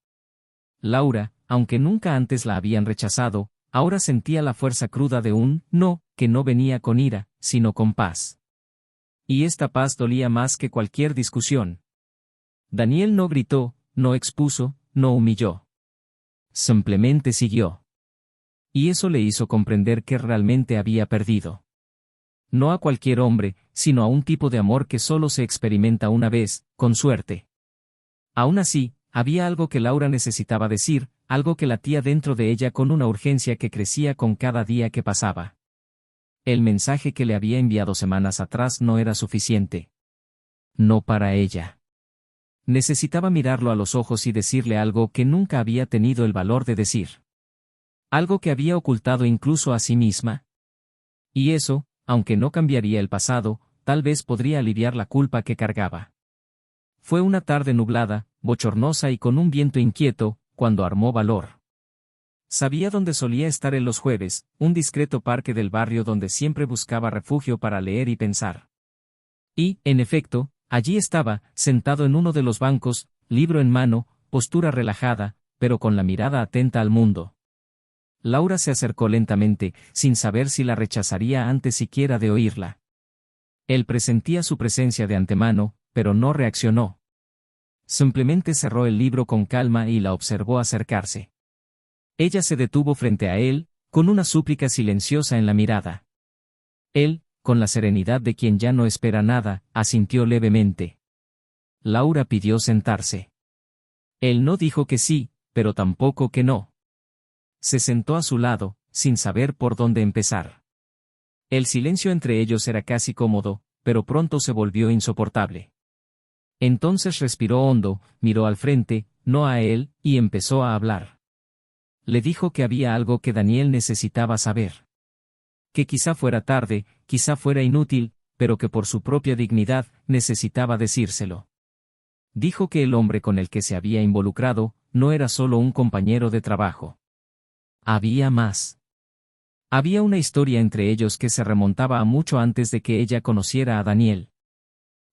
Laura, aunque nunca antes la habían rechazado, ahora sentía la fuerza cruda de un no, que no venía con ira, sino con paz. Y esta paz dolía más que cualquier discusión. Daniel no gritó, no expuso, no humilló. Simplemente siguió. Y eso le hizo comprender que realmente había perdido. No a cualquier hombre, sino a un tipo de amor que solo se experimenta una vez, con suerte. Aún así, había algo que Laura necesitaba decir, algo que latía dentro de ella con una urgencia que crecía con cada día que pasaba. El mensaje que le había enviado semanas atrás no era suficiente. No para ella. Necesitaba mirarlo a los ojos y decirle algo que nunca había tenido el valor de decir. Algo que había ocultado incluso a sí misma. Y eso, aunque no cambiaría el pasado, tal vez podría aliviar la culpa que cargaba. Fue una tarde nublada, bochornosa y con un viento inquieto, cuando armó valor. Sabía dónde solía estar en los jueves, un discreto parque del barrio donde siempre buscaba refugio para leer y pensar. Y, en efecto, allí estaba, sentado en uno de los bancos, libro en mano, postura relajada, pero con la mirada atenta al mundo. Laura se acercó lentamente, sin saber si la rechazaría antes siquiera de oírla. Él presentía su presencia de antemano, pero no reaccionó. Simplemente cerró el libro con calma y la observó acercarse. Ella se detuvo frente a él, con una súplica silenciosa en la mirada. Él, con la serenidad de quien ya no espera nada, asintió levemente. Laura pidió sentarse. Él no dijo que sí, pero tampoco que no. Se sentó a su lado, sin saber por dónde empezar. El silencio entre ellos era casi cómodo, pero pronto se volvió insoportable. Entonces respiró hondo, miró al frente, no a él, y empezó a hablar. Le dijo que había algo que Daniel necesitaba saber. Que quizá fuera tarde, quizá fuera inútil, pero que por su propia dignidad, necesitaba decírselo. Dijo que el hombre con el que se había involucrado, no era solo un compañero de trabajo. Había más. Había una historia entre ellos que se remontaba a mucho antes de que ella conociera a Daniel.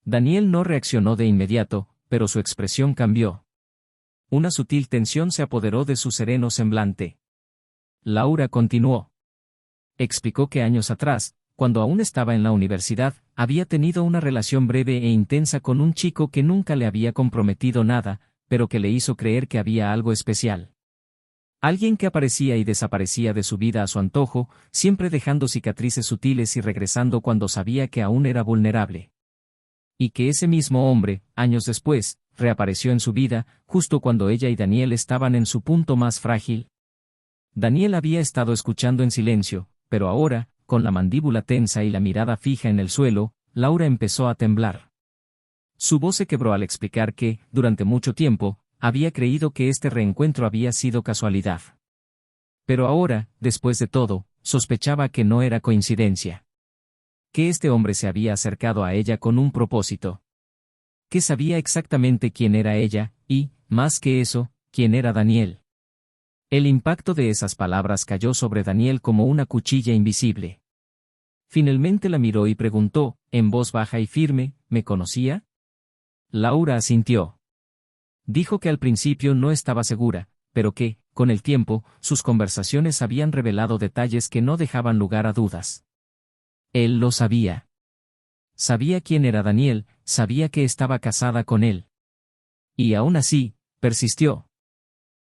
Daniel no reaccionó de inmediato, pero su expresión cambió. Una sutil tensión se apoderó de su sereno semblante. Laura continuó. Explicó que años atrás, cuando aún estaba en la universidad, había tenido una relación breve e intensa con un chico que nunca le había comprometido nada, pero que le hizo creer que había algo especial. Alguien que aparecía y desaparecía de su vida a su antojo, siempre dejando cicatrices sutiles y regresando cuando sabía que aún era vulnerable. Y que ese mismo hombre, años después, reapareció en su vida, justo cuando ella y Daniel estaban en su punto más frágil. Daniel había estado escuchando en silencio, pero ahora, con la mandíbula tensa y la mirada fija en el suelo, Laura empezó a temblar. Su voz se quebró al explicar que, durante mucho tiempo, había creído que este reencuentro había sido casualidad. Pero ahora, después de todo, sospechaba que no era coincidencia. Que este hombre se había acercado a ella con un propósito. Que sabía exactamente quién era ella, y, más que eso, quién era Daniel. El impacto de esas palabras cayó sobre Daniel como una cuchilla invisible. Finalmente la miró y preguntó, en voz baja y firme, ¿me conocía? Laura asintió. Dijo que al principio no estaba segura, pero que, con el tiempo, sus conversaciones habían revelado detalles que no dejaban lugar a dudas. Él lo sabía. Sabía quién era Daniel, sabía que estaba casada con él. Y aún así, persistió.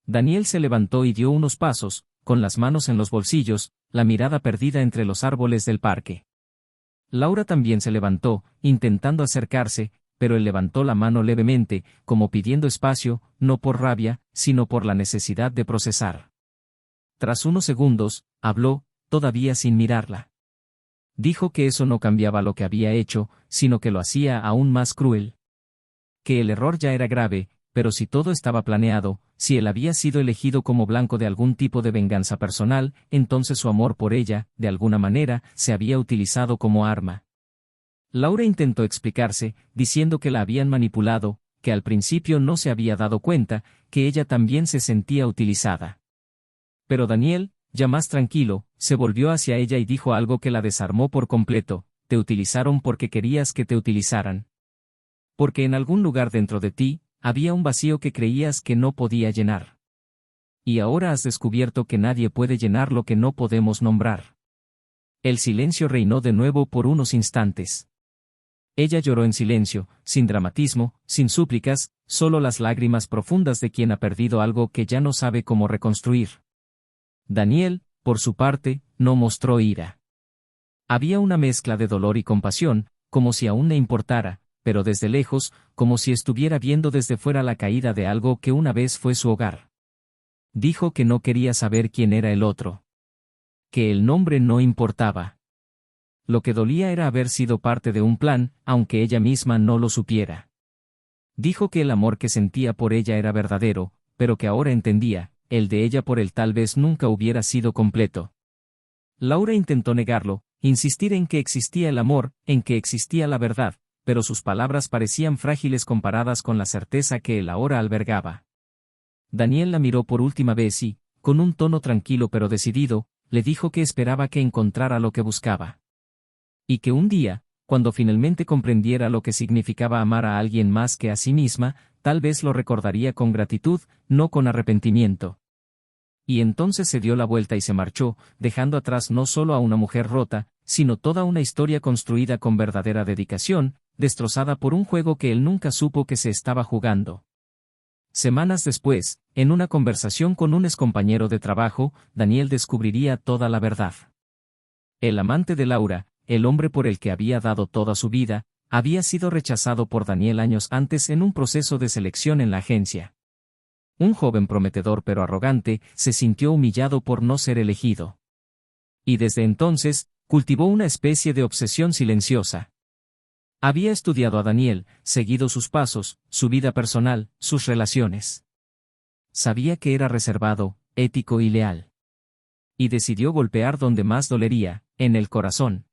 Daniel se levantó y dio unos pasos, con las manos en los bolsillos, la mirada perdida entre los árboles del parque. Laura también se levantó, intentando acercarse, pero él levantó la mano levemente, como pidiendo espacio, no por rabia, sino por la necesidad de procesar. Tras unos segundos, habló, todavía sin mirarla. Dijo que eso no cambiaba lo que había hecho, sino que lo hacía aún más cruel. Que el error ya era grave, pero si todo estaba planeado, si él había sido elegido como blanco de algún tipo de venganza personal, entonces su amor por ella, de alguna manera, se había utilizado como arma. Laura intentó explicarse, diciendo que la habían manipulado, que al principio no se había dado cuenta, que ella también se sentía utilizada. Pero Daniel, ya más tranquilo, se volvió hacia ella y dijo algo que la desarmó por completo: te utilizaron porque querías que te utilizaran. Porque en algún lugar dentro de ti, había un vacío que creías que no podía llenar. Y ahora has descubierto que nadie puede llenar lo que no podemos nombrar. El silencio reinó de nuevo por unos instantes. Ella lloró en silencio, sin dramatismo, sin súplicas, solo las lágrimas profundas de quien ha perdido algo que ya no sabe cómo reconstruir. Daniel, por su parte, no mostró ira. Había una mezcla de dolor y compasión, como si aún le importara, pero desde lejos, como si estuviera viendo desde fuera la caída de algo que una vez fue su hogar. Dijo que no quería saber quién era el otro. Que el nombre no importaba. Lo que dolía era haber sido parte de un plan, aunque ella misma no lo supiera. Dijo que el amor que sentía por ella era verdadero, pero que ahora entendía, el de ella por él tal vez nunca hubiera sido completo. Laura intentó negarlo, insistir en que existía el amor, en que existía la verdad, pero sus palabras parecían frágiles comparadas con la certeza que él ahora albergaba. Daniel la miró por última vez y, con un tono tranquilo pero decidido, le dijo que esperaba que encontrara lo que buscaba. Y que un día, cuando finalmente comprendiera lo que significaba amar a alguien más que a sí misma, tal vez lo recordaría con gratitud, no con arrepentimiento. Y entonces se dio la vuelta y se marchó, dejando atrás no solo a una mujer rota, sino toda una historia construida con verdadera dedicación, destrozada por un juego que él nunca supo que se estaba jugando. Semanas después, en una conversación con un excompañero de trabajo, Daniel descubriría toda la verdad. El amante de Laura, el hombre por el que había dado toda su vida, había sido rechazado por Daniel años antes en un proceso de selección en la agencia. Un joven prometedor pero arrogante, se sintió humillado por no ser elegido. Y desde entonces, cultivó una especie de obsesión silenciosa. Había estudiado a Daniel, seguido sus pasos, su vida personal, sus relaciones. Sabía que era reservado, ético y leal. Y decidió golpear donde más dolería, en el corazón.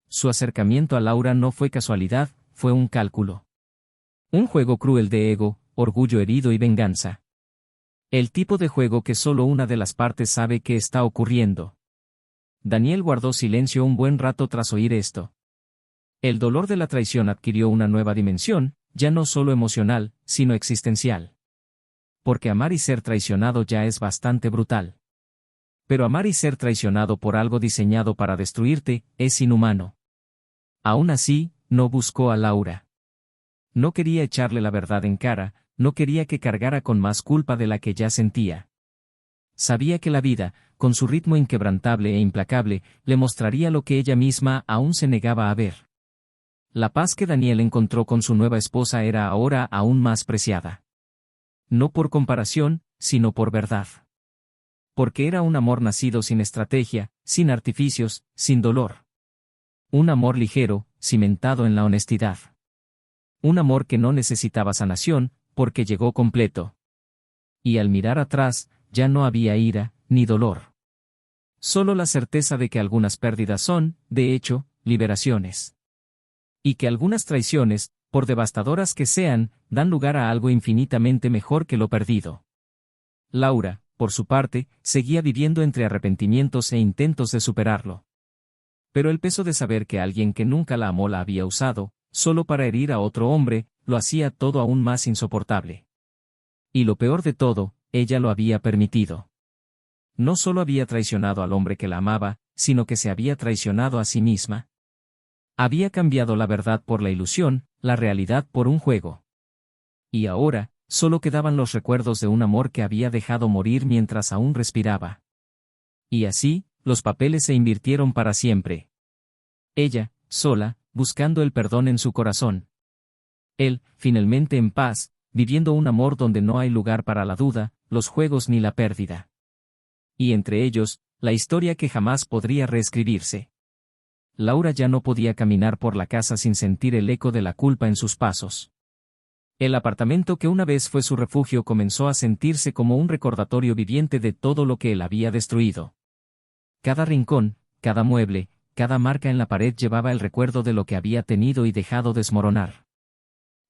Su acercamiento a Laura no fue casualidad, fue un cálculo. Un juego cruel de ego, orgullo herido y venganza. El tipo de juego que solo una de las partes sabe que está ocurriendo. Daniel guardó silencio un buen rato tras oír esto. El dolor de la traición adquirió una nueva dimensión, ya no solo emocional, sino existencial. Porque amar y ser traicionado ya es bastante brutal. Pero amar y ser traicionado por algo diseñado para destruirte, es inhumano. Aún así, no buscó a Laura. No quería echarle la verdad en cara, no quería que cargara con más culpa de la que ya sentía. Sabía que la vida, con su ritmo inquebrantable e implacable, le mostraría lo que ella misma aún se negaba a ver. La paz que Daniel encontró con su nueva esposa era ahora aún más preciada. No por comparación, sino por verdad. Porque era un amor nacido sin estrategia, sin artificios, sin dolor. Un amor ligero, cimentado en la honestidad. Un amor que no necesitaba sanación, porque llegó completo. Y al mirar atrás, ya no había ira, ni dolor. Solo la certeza de que algunas pérdidas son, de hecho, liberaciones. Y que algunas traiciones, por devastadoras que sean, dan lugar a algo infinitamente mejor que lo perdido. Laura, por su parte, seguía viviendo entre arrepentimientos e intentos de superarlo. Pero el peso de saber que alguien que nunca la amó la había usado, solo para herir a otro hombre, lo hacía todo aún más insoportable. Y lo peor de todo, ella lo había permitido. No solo había traicionado al hombre que la amaba, sino que se había traicionado a sí misma. Había cambiado la verdad por la ilusión, la realidad por un juego. Y ahora, solo quedaban los recuerdos de un amor que había dejado morir mientras aún respiraba. Y así, los papeles se invirtieron para siempre. Ella, sola, buscando el perdón en su corazón. Él, finalmente en paz, viviendo un amor donde no hay lugar para la duda, los juegos ni la pérdida. Y entre ellos, la historia que jamás podría reescribirse. Laura ya no podía caminar por la casa sin sentir el eco de la culpa en sus pasos. El apartamento que una vez fue su refugio comenzó a sentirse como un recordatorio viviente de todo lo que él había destruido. Cada rincón, cada mueble, cada marca en la pared llevaba el recuerdo de lo que había tenido y dejado desmoronar.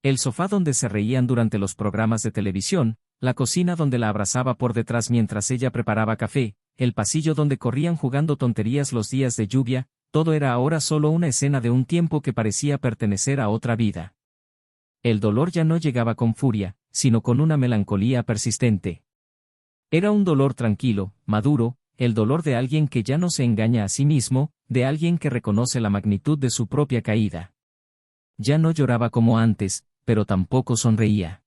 El sofá donde se reían durante los programas de televisión, la cocina donde la abrazaba por detrás mientras ella preparaba café, el pasillo donde corrían jugando tonterías los días de lluvia, todo era ahora solo una escena de un tiempo que parecía pertenecer a otra vida. El dolor ya no llegaba con furia, sino con una melancolía persistente. Era un dolor tranquilo, maduro, el dolor de alguien que ya no se engaña a sí mismo, de alguien que reconoce la magnitud de su propia caída. Ya no lloraba como antes, pero tampoco sonreía.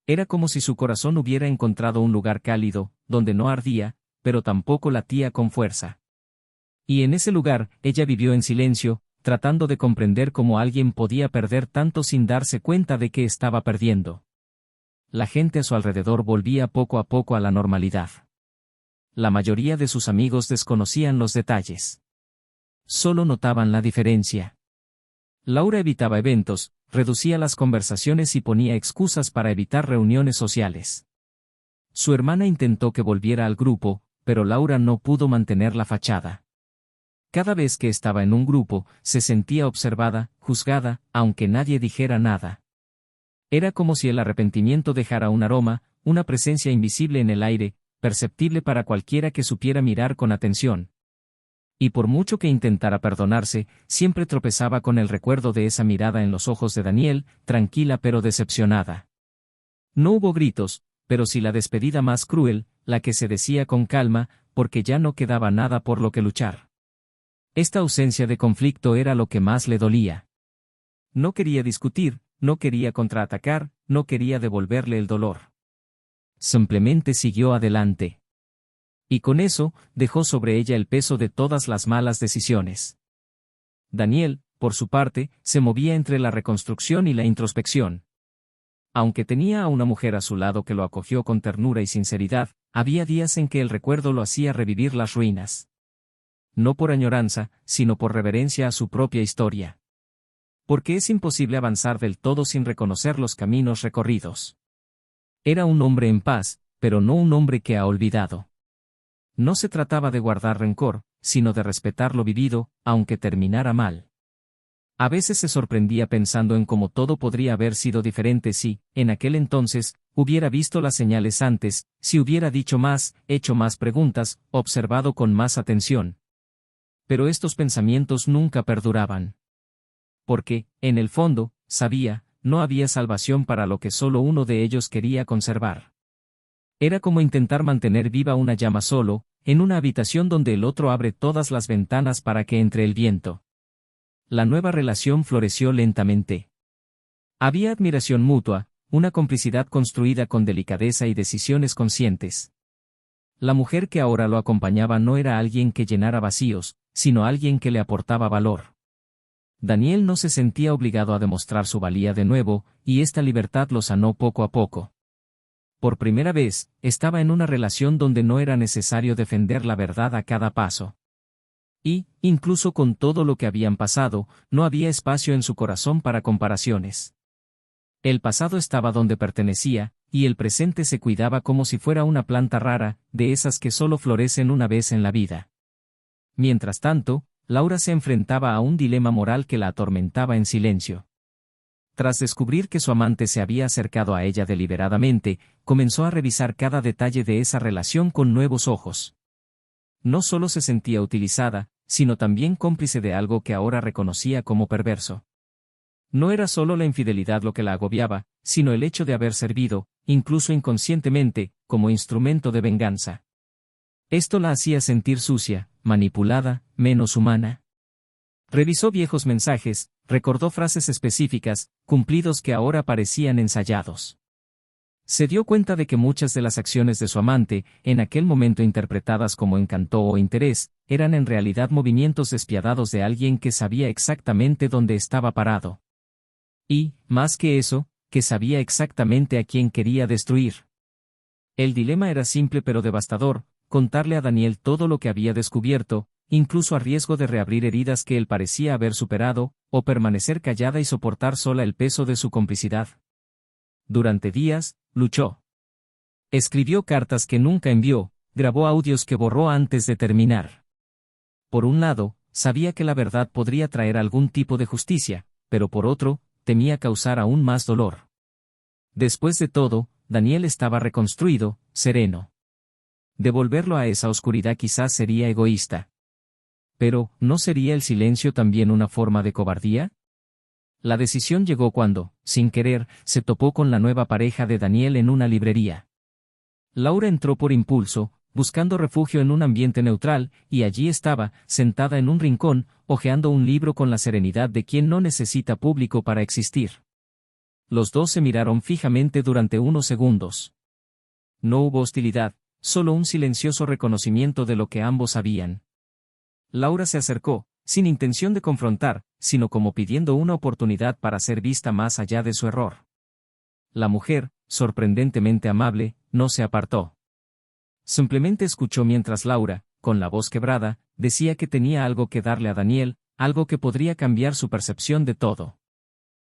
Era como si su corazón hubiera encontrado un lugar cálido, donde no ardía, pero tampoco latía con fuerza. Y en ese lugar, ella vivió en silencio, tratando de comprender cómo alguien podía perder tanto sin darse cuenta de que estaba perdiendo. La gente a su alrededor volvía poco a poco a la normalidad. La mayoría de sus amigos desconocían los detalles. Solo notaban la diferencia. Laura evitaba eventos, reducía las conversaciones y ponía excusas para evitar reuniones sociales. Su hermana intentó que volviera al grupo, pero Laura no pudo mantener la fachada. Cada vez que estaba en un grupo, se sentía observada, juzgada, aunque nadie dijera nada. Era como si el arrepentimiento dejara un aroma, una presencia invisible en el aire, perceptible para cualquiera que supiera mirar con atención. Y por mucho que intentara perdonarse, siempre tropezaba con el recuerdo de esa mirada en los ojos de Daniel, tranquila pero decepcionada. No hubo gritos, pero sí la despedida más cruel, la que se decía con calma, porque ya no quedaba nada por lo que luchar. Esta ausencia de conflicto era lo que más le dolía. No quería discutir, no quería contraatacar, no quería devolverle el dolor. Simplemente siguió adelante. Y con eso, dejó sobre ella el peso de todas las malas decisiones. Daniel, por su parte, se movía entre la reconstrucción y la introspección. Aunque tenía a una mujer a su lado que lo acogió con ternura y sinceridad, había días en que el recuerdo lo hacía revivir las ruinas. No por añoranza, sino por reverencia a su propia historia. Porque es imposible avanzar del todo sin reconocer los caminos recorridos. Era un hombre en paz, pero no un hombre que ha olvidado. No se trataba de guardar rencor, sino de respetar lo vivido, aunque terminara mal. A veces se sorprendía pensando en cómo todo podría haber sido diferente si, en aquel entonces, hubiera visto las señales antes, si hubiera dicho más, hecho más preguntas, observado con más atención. Pero estos pensamientos nunca perduraban. Porque, en el fondo, sabía, no había salvación para lo que solo uno de ellos quería conservar. Era como intentar mantener viva una llama solo, en una habitación donde el otro abre todas las ventanas para que entre el viento. La nueva relación floreció lentamente. Había admiración mutua, una complicidad construida con delicadeza y decisiones conscientes. La mujer que ahora lo acompañaba no era alguien que llenara vacíos, sino alguien que le aportaba valor. Daniel no se sentía obligado a demostrar su valía de nuevo, y esta libertad lo sanó poco a poco. Por primera vez, estaba en una relación donde no era necesario defender la verdad a cada paso. Y, incluso con todo lo que habían pasado, no había espacio en su corazón para comparaciones. El pasado estaba donde pertenecía, y el presente se cuidaba como si fuera una planta rara, de esas que solo florecen una vez en la vida. Mientras tanto, Laura se enfrentaba a un dilema moral que la atormentaba en silencio. Tras descubrir que su amante se había acercado a ella deliberadamente, comenzó a revisar cada detalle de esa relación con nuevos ojos. No solo se sentía utilizada, sino también cómplice de algo que ahora reconocía como perverso. No era solo la infidelidad lo que la agobiaba, sino el hecho de haber servido, incluso inconscientemente, como instrumento de venganza. Esto la hacía sentir sucia, manipulada, menos humana. Revisó viejos mensajes, recordó frases específicas, cumplidos que ahora parecían ensayados. Se dio cuenta de que muchas de las acciones de su amante, en aquel momento interpretadas como encanto o interés, eran en realidad movimientos despiadados de alguien que sabía exactamente dónde estaba parado. Y, más que eso, que sabía exactamente a quién quería destruir. El dilema era simple pero devastador: contarle a Daniel todo lo que había descubierto, incluso a riesgo de reabrir heridas que él parecía haber superado, o permanecer callada y soportar sola el peso de su complicidad. Durante días, luchó. Escribió cartas que nunca envió, grabó audios que borró antes de terminar. Por un lado, sabía que la verdad podría traer algún tipo de justicia, pero por otro, temía causar aún más dolor. Después de todo, Daniel estaba reconstruido, sereno. Devolverlo a esa oscuridad quizás sería egoísta. Pero, ¿no sería el silencio también una forma de cobardía? La decisión llegó cuando, sin querer, se topó con la nueva pareja de Daniel en una librería. Laura entró por impulso, buscando refugio en un ambiente neutral, y allí estaba, sentada en un rincón, hojeando un libro con la serenidad de quien no necesita público para existir. Los dos se miraron fijamente durante unos segundos. No hubo hostilidad, solo un silencioso reconocimiento de lo que ambos sabían. Laura se acercó, sin intención de confrontar, sino como pidiendo una oportunidad para ser vista más allá de su error. La mujer, sorprendentemente amable, no se apartó. Simplemente escuchó mientras Laura, con la voz quebrada, decía que tenía algo que darle a Daniel, algo que podría cambiar su percepción de todo.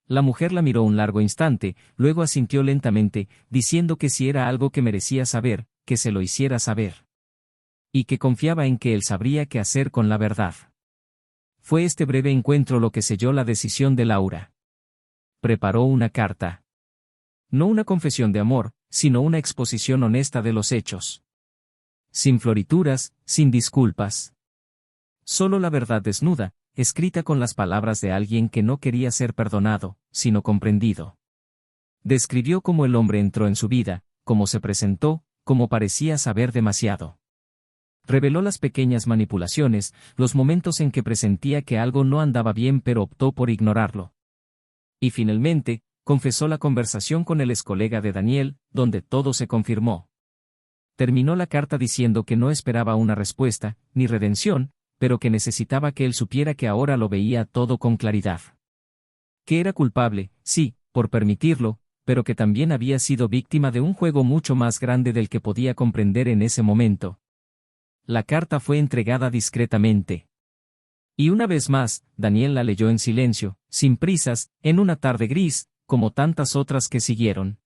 La mujer la miró un largo instante, luego asintió lentamente, diciendo que si era algo que merecía saber, que se lo hiciera saber. Y que confiaba en que él sabría qué hacer con la verdad. Fue este breve encuentro lo que selló la decisión de Laura. Preparó una carta. No una confesión de amor, sino una exposición honesta de los hechos. Sin florituras, sin disculpas. Solo la verdad desnuda, escrita con las palabras de alguien que no quería ser perdonado, sino comprendido. Describió cómo el hombre entró en su vida, cómo se presentó, cómo parecía saber demasiado. Reveló las pequeñas manipulaciones, los momentos en que presentía que algo no andaba bien pero optó por ignorarlo. Y finalmente, confesó la conversación con el excolega de Daniel, donde todo se confirmó. Terminó la carta diciendo que no esperaba una respuesta, ni redención, pero que necesitaba que él supiera que ahora lo veía todo con claridad. Que era culpable, sí, por permitirlo, pero que también había sido víctima de un juego mucho más grande del que podía comprender en ese momento. La carta fue entregada discretamente. Y una vez más, Daniel la leyó en silencio, sin prisas, en una tarde gris, como tantas otras que siguieron.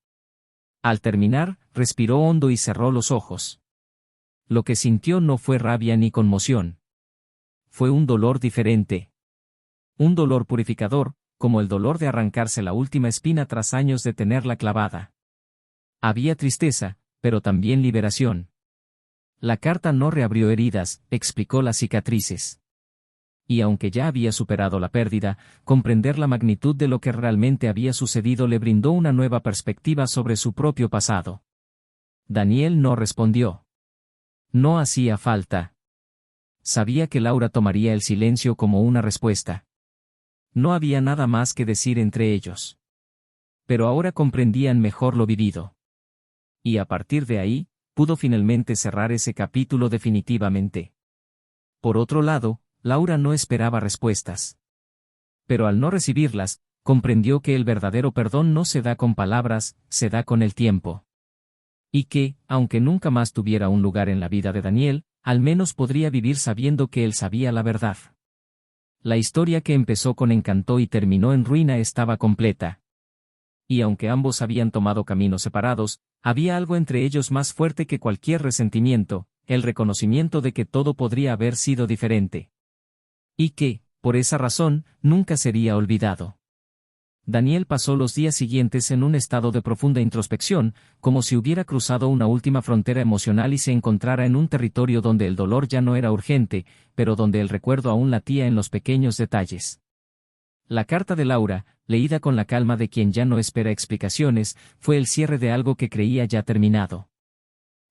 Al terminar, respiró hondo y cerró los ojos. Lo que sintió no fue rabia ni conmoción. Fue un dolor diferente. Un dolor purificador, como el dolor de arrancarse la última espina tras años de tenerla clavada. Había tristeza, pero también liberación. La carta no reabrió heridas, explicó las cicatrices. Y aunque ya había superado la pérdida, comprender la magnitud de lo que realmente había sucedido le brindó una nueva perspectiva sobre su propio pasado. Daniel no respondió. No hacía falta. Sabía que Laura tomaría el silencio como una respuesta. No había nada más que decir entre ellos. Pero ahora comprendían mejor lo vivido. Y a partir de ahí, pudo finalmente cerrar ese capítulo definitivamente. Por otro lado, Laura no esperaba respuestas. Pero al no recibirlas, comprendió que el verdadero perdón no se da con palabras, se da con el tiempo. Y que, aunque nunca más tuviera un lugar en la vida de Daniel, al menos podría vivir sabiendo que él sabía la verdad. La historia que empezó con encanto y terminó en ruina estaba completa. Y aunque ambos habían tomado caminos separados, había algo entre ellos más fuerte que cualquier resentimiento, el reconocimiento de que todo podría haber sido diferente. Y que, por esa razón, nunca sería olvidado. Daniel pasó los días siguientes en un estado de profunda introspección, como si hubiera cruzado una última frontera emocional y se encontrara en un territorio donde el dolor ya no era urgente, pero donde el recuerdo aún latía en los pequeños detalles. La carta de Laura, leída con la calma de quien ya no espera explicaciones, fue el cierre de algo que creía ya terminado.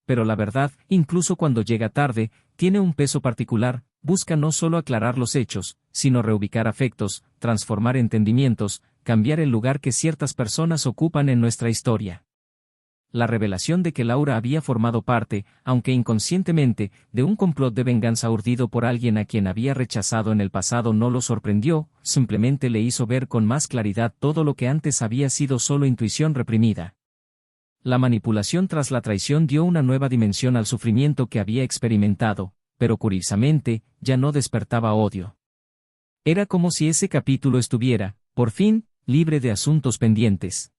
Pero la verdad, incluso cuando llega tarde, tiene un peso particular, busca no solo aclarar los hechos, sino reubicar afectos, transformar entendimientos, cambiar el lugar que ciertas personas ocupan en nuestra historia. La revelación de que Laura había formado parte, aunque inconscientemente, de un complot de venganza urdido por alguien a quien había rechazado en el pasado no lo sorprendió, simplemente le hizo ver con más claridad todo lo que antes había sido solo intuición reprimida. La manipulación tras la traición dio una nueva dimensión al sufrimiento que había experimentado, pero curiosamente, ya no despertaba odio. Era como si ese capítulo estuviera, por fin, libre de asuntos pendientes.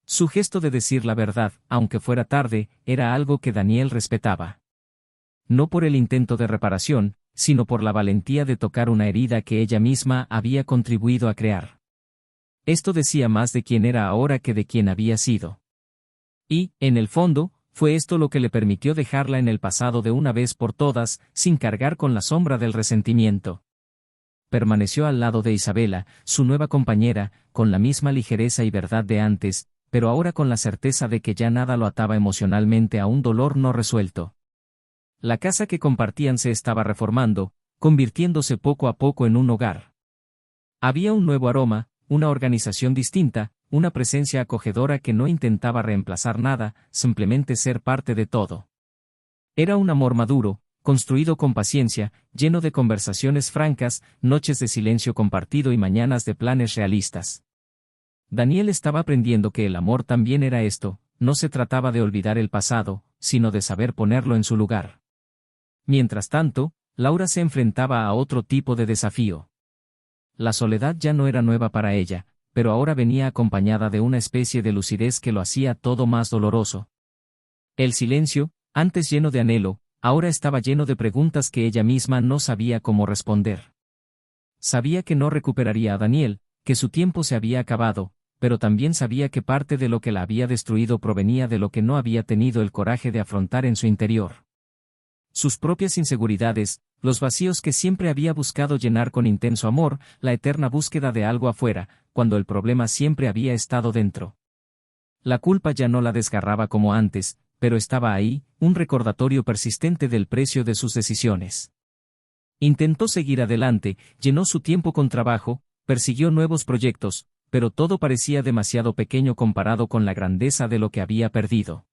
Su gesto de decir la verdad, aunque fuera tarde, era algo que Daniel respetaba. No por el intento de reparación, sino por la valentía de tocar una herida que ella misma había contribuido a crear. Esto decía más de quién era ahora que de quién había sido. Y, en el fondo, fue esto lo que le permitió dejarla en el pasado de una vez por todas, sin cargar con la sombra del resentimiento. Permaneció al lado de Isabela, su nueva compañera, con la misma ligereza y verdad de antes, pero ahora con la certeza de que ya nada lo ataba emocionalmente a un dolor no resuelto. La casa que compartían se estaba reformando, convirtiéndose poco a poco en un hogar. Había un nuevo aroma, una organización distinta, una presencia acogedora que no intentaba reemplazar nada, simplemente ser parte de todo. Era un amor maduro, construido con paciencia, lleno de conversaciones francas, noches de silencio compartido y mañanas de planes realistas. Daniel estaba aprendiendo que el amor también era esto, no se trataba de olvidar el pasado, sino de saber ponerlo en su lugar. Mientras tanto, Laura se enfrentaba a otro tipo de desafío. La soledad ya no era nueva para ella, pero ahora venía acompañada de una especie de lucidez que lo hacía todo más doloroso. El silencio, antes lleno de anhelo, ahora estaba lleno de preguntas que ella misma no sabía cómo responder. Sabía que no recuperaría a Daniel, que su tiempo se había acabado, pero también sabía que parte de lo que la había destruido provenía de lo que no había tenido el coraje de afrontar en su interior. Sus propias inseguridades, los vacíos que siempre había buscado llenar con intenso amor, la eterna búsqueda de algo afuera, cuando el problema siempre había estado dentro. La culpa ya no la desgarraba como antes, pero estaba ahí, un recordatorio persistente del precio de sus decisiones. Intentó seguir adelante, llenó su tiempo con trabajo, persiguió nuevos proyectos, pero todo parecía demasiado pequeño comparado con la grandeza de lo que había perdido.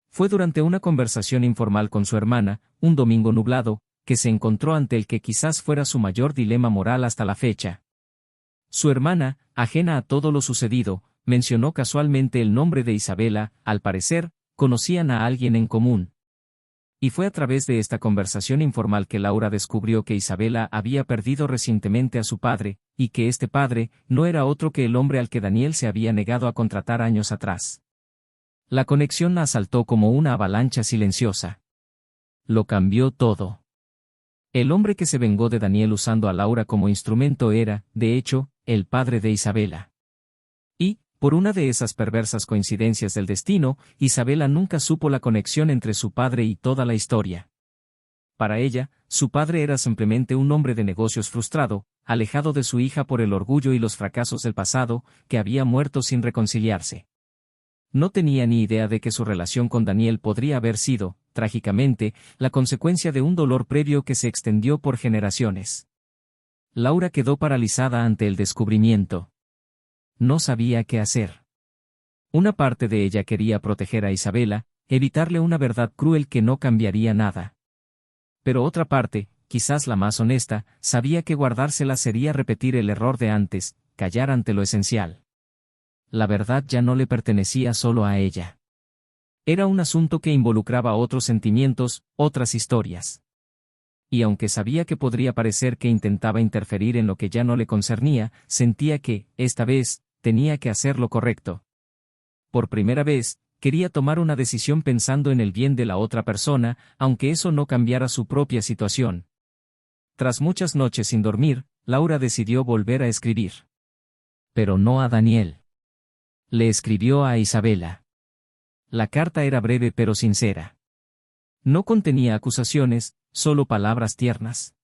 Fue durante una conversación informal con su hermana, un domingo nublado, que se encontró ante el que quizás fuera su mayor dilema moral hasta la fecha. Su hermana, ajena a todo lo sucedido, mencionó casualmente el nombre de Isabela, al parecer, conocían a alguien en común. Y fue a través de esta conversación informal que Laura descubrió que Isabela había perdido recientemente a su padre, y que este padre no era otro que el hombre al que Daniel se había negado a contratar años atrás. La conexión la asaltó como una avalancha silenciosa. Lo cambió todo. El hombre que se vengó de Daniel usando a Laura como instrumento era, de hecho, el padre de Isabela. Y, por una de esas perversas coincidencias del destino, Isabela nunca supo la conexión entre su padre y toda la historia. Para ella, su padre era simplemente un hombre de negocios frustrado, alejado de su hija por el orgullo y los fracasos del pasado, que había muerto sin reconciliarse. No tenía ni idea de que su relación con Daniel podría haber sido, trágicamente, la consecuencia de un dolor previo que se extendió por generaciones. Laura quedó paralizada ante el descubrimiento. No sabía qué hacer. Una parte de ella quería proteger a Isabela, evitarle una verdad cruel que no cambiaría nada. Pero otra parte, quizás la más honesta, sabía que guardársela sería repetir el error de antes, callar ante lo esencial. La verdad ya no le pertenecía solo a ella. Era un asunto que involucraba otros sentimientos, otras historias. Y aunque sabía que podría parecer que intentaba interferir en lo que ya no le concernía, sentía que, esta vez, tenía que hacer lo correcto. Por primera vez, quería tomar una decisión pensando en el bien de la otra persona, aunque eso no cambiara su propia situación. Tras muchas noches sin dormir, Laura decidió volver a escribir. Pero no a Daniel. Le escribió a Isabela. La carta era breve pero sincera. No contenía acusaciones, solo palabras tiernas.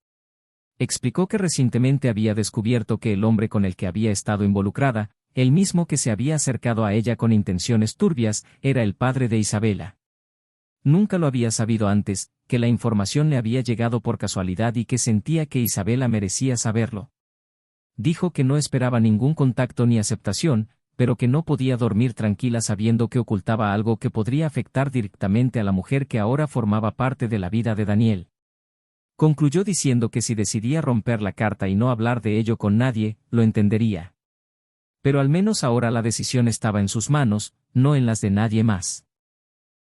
Explicó que recientemente había descubierto que el hombre con el que había estado involucrada, el mismo que se había acercado a ella con intenciones turbias, era el padre de Isabela. Nunca lo había sabido antes, que la información le había llegado por casualidad y que sentía que Isabela merecía saberlo. Dijo que no esperaba ningún contacto ni aceptación, pero que no podía dormir tranquila sabiendo que ocultaba algo que podría afectar directamente a la mujer que ahora formaba parte de la vida de Daniel. Concluyó diciendo que si decidía romper la carta y no hablar de ello con nadie, lo entendería. Pero al menos ahora la decisión estaba en sus manos, no en las de nadie más.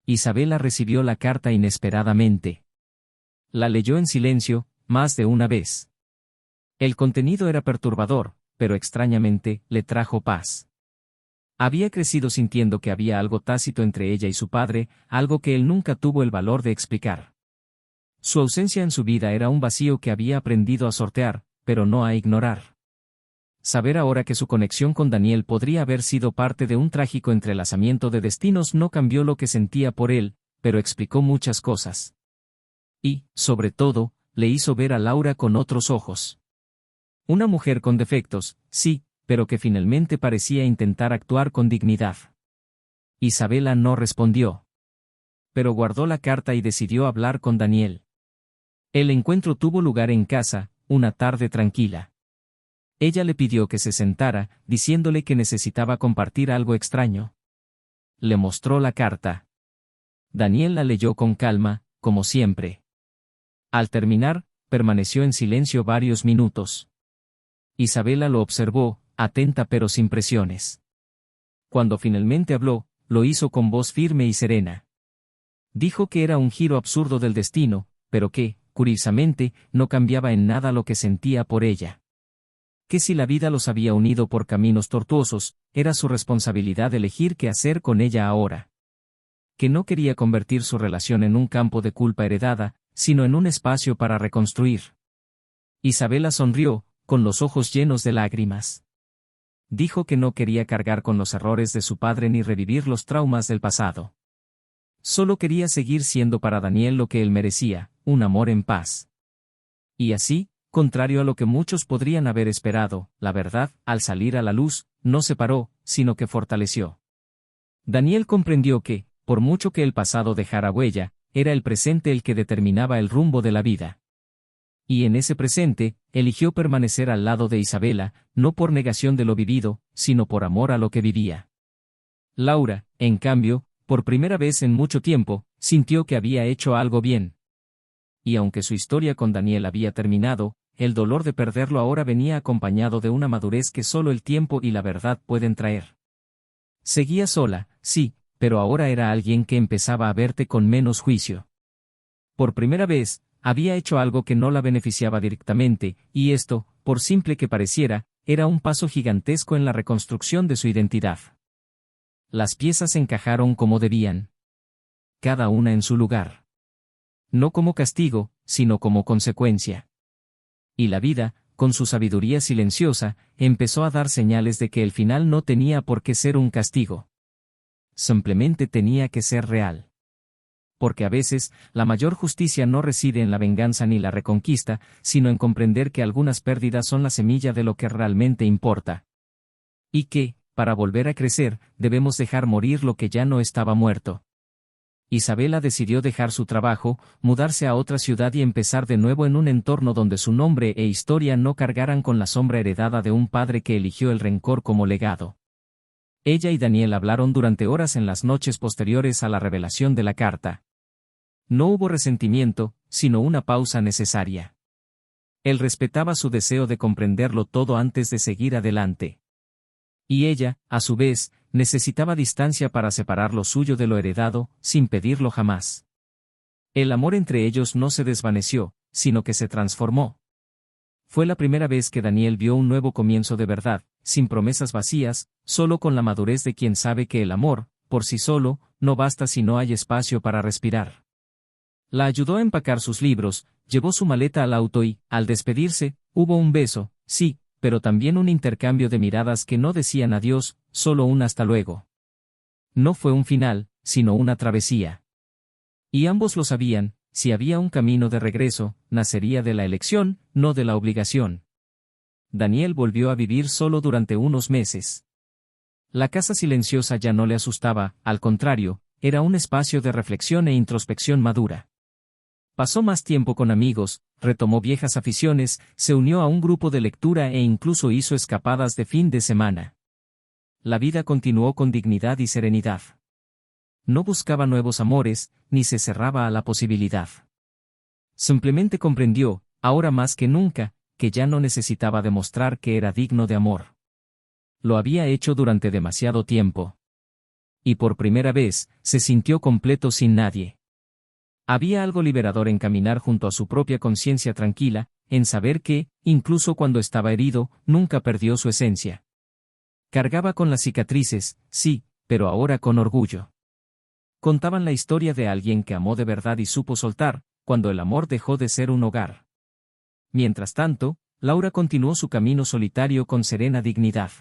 Isabela recibió la carta inesperadamente. La leyó en silencio, más de una vez. El contenido era perturbador, pero extrañamente, le trajo paz. Había crecido sintiendo que había algo tácito entre ella y su padre, algo que él nunca tuvo el valor de explicar. Su ausencia en su vida era un vacío que había aprendido a sortear, pero no a ignorar. Saber ahora que su conexión con Daniel podría haber sido parte de un trágico entrelazamiento de destinos no cambió lo que sentía por él, pero explicó muchas cosas. Y, sobre todo, le hizo ver a Laura con otros ojos. Una mujer con defectos, sí, pero que finalmente parecía intentar actuar con dignidad. Isabela no respondió. Pero guardó la carta y decidió hablar con Daniel. El encuentro tuvo lugar en casa, una tarde tranquila. Ella le pidió que se sentara, diciéndole que necesitaba compartir algo extraño. Le mostró la carta. Daniel la leyó con calma, como siempre. Al terminar, permaneció en silencio varios minutos. Isabela lo observó, atenta pero sin presiones. Cuando finalmente habló, lo hizo con voz firme y serena. Dijo que era un giro absurdo del destino, pero que, curiosamente, no cambiaba en nada lo que sentía por ella. Que si la vida los había unido por caminos tortuosos, era su responsabilidad elegir qué hacer con ella ahora. Que no quería convertir su relación en un campo de culpa heredada, sino en un espacio para reconstruir. Isabela sonrió, con los ojos llenos de lágrimas. Dijo que no quería cargar con los errores de su padre ni revivir los traumas del pasado. Solo quería seguir siendo para Daniel lo que él merecía, un amor en paz. Y así, contrario a lo que muchos podrían haber esperado, la verdad, al salir a la luz, no separó, sino que fortaleció. Daniel comprendió que, por mucho que el pasado dejara huella, era el presente el que determinaba el rumbo de la vida. Y en ese presente, eligió permanecer al lado de Isabela, no por negación de lo vivido, sino por amor a lo que vivía. Laura, en cambio, por primera vez en mucho tiempo, sintió que había hecho algo bien. Y aunque su historia con Daniel había terminado, el dolor de perderlo ahora venía acompañado de una madurez que solo el tiempo y la verdad pueden traer. Seguía sola, sí, pero ahora era alguien que empezaba a verte con menos juicio. Por primera vez, había hecho algo que no la beneficiaba directamente, y esto, por simple que pareciera, era un paso gigantesco en la reconstrucción de su identidad. Las piezas encajaron como debían. Cada una en su lugar. No como castigo, sino como consecuencia. Y la vida, con su sabiduría silenciosa, empezó a dar señales de que el final no tenía por qué ser un castigo. Simplemente tenía que ser real. Porque a veces, la mayor justicia no reside en la venganza ni la reconquista, sino en comprender que algunas pérdidas son la semilla de lo que realmente importa. Y que, para volver a crecer, debemos dejar morir lo que ya no estaba muerto. Isabela decidió dejar su trabajo, mudarse a otra ciudad y empezar de nuevo en un entorno donde su nombre e historia no cargaran con la sombra heredada de un padre que eligió el rencor como legado. Ella y Daniel hablaron durante horas en las noches posteriores a la revelación de la carta. No hubo resentimiento, sino una pausa necesaria. Él respetaba su deseo de comprenderlo todo antes de seguir adelante. Y ella, a su vez, necesitaba distancia para separar lo suyo de lo heredado, sin pedirlo jamás. El amor entre ellos no se desvaneció, sino que se transformó. Fue la primera vez que Daniel vio un nuevo comienzo de verdad, sin promesas vacías, solo con la madurez de quien sabe que el amor, por sí solo, no basta si no hay espacio para respirar. La ayudó a empacar sus libros, llevó su maleta al auto y, al despedirse, hubo un beso, sí, pero también un intercambio de miradas que no decían adiós, solo un hasta luego. No fue un final, sino una travesía. Y ambos lo sabían, si había un camino de regreso, nacería de la elección, no de la obligación. Daniel volvió a vivir solo durante unos meses. La casa silenciosa ya no le asustaba, al contrario, era un espacio de reflexión e introspección madura. Pasó más tiempo con amigos, retomó viejas aficiones, se unió a un grupo de lectura e incluso hizo escapadas de fin de semana. la vida continuó con dignidad y serenidad. No buscaba nuevos amores, ni se cerraba a la posibilidad. Simplemente comprendió, ahora más que nunca, que ya no necesitaba demostrar que era digno de amor. Lo había hecho durante demasiado tiempo. Y por primera vez, se sintió completo sin nadie. Había algo liberador en caminar junto a su propia conciencia tranquila, en saber que, incluso cuando estaba herido, nunca perdió su esencia. Cargaba con las cicatrices, sí, pero ahora con orgullo. Contaban la historia de alguien que amó de verdad y supo soltar, cuando el amor dejó de ser un hogar. Mientras tanto, Laura continuó su camino solitario con serena dignidad.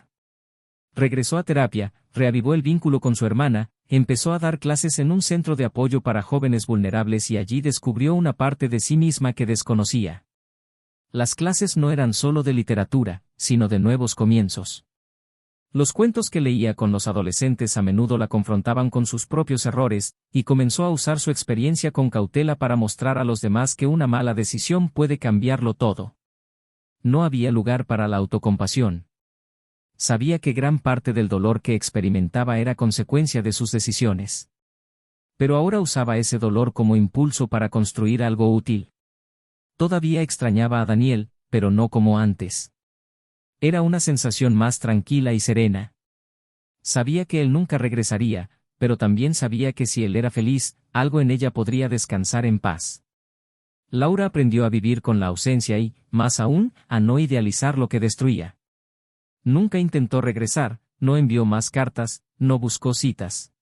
Regresó a terapia, reavivó el vínculo con su hermana, empezó a dar clases en un centro de apoyo para jóvenes vulnerables y allí descubrió una parte de sí misma que desconocía. Las clases no eran solo de literatura, sino de nuevos comienzos. Los cuentos que leía con los adolescentes a menudo la confrontaban con sus propios errores, y comenzó a usar su experiencia con cautela para mostrar a los demás que una mala decisión puede cambiarlo todo. No había lugar para la autocompasión. Sabía que gran parte del dolor que experimentaba era consecuencia de sus decisiones. Pero ahora usaba ese dolor como impulso para construir algo útil. Todavía extrañaba a Daniel, pero no como antes. Era una sensación más tranquila y serena. Sabía que él nunca regresaría, pero también sabía que si él era feliz, algo en ella podría descansar en paz. Laura aprendió a vivir con la ausencia y, más aún, a no idealizar lo que destruía. Nunca intentó regresar, no envió más cartas, no buscó citas.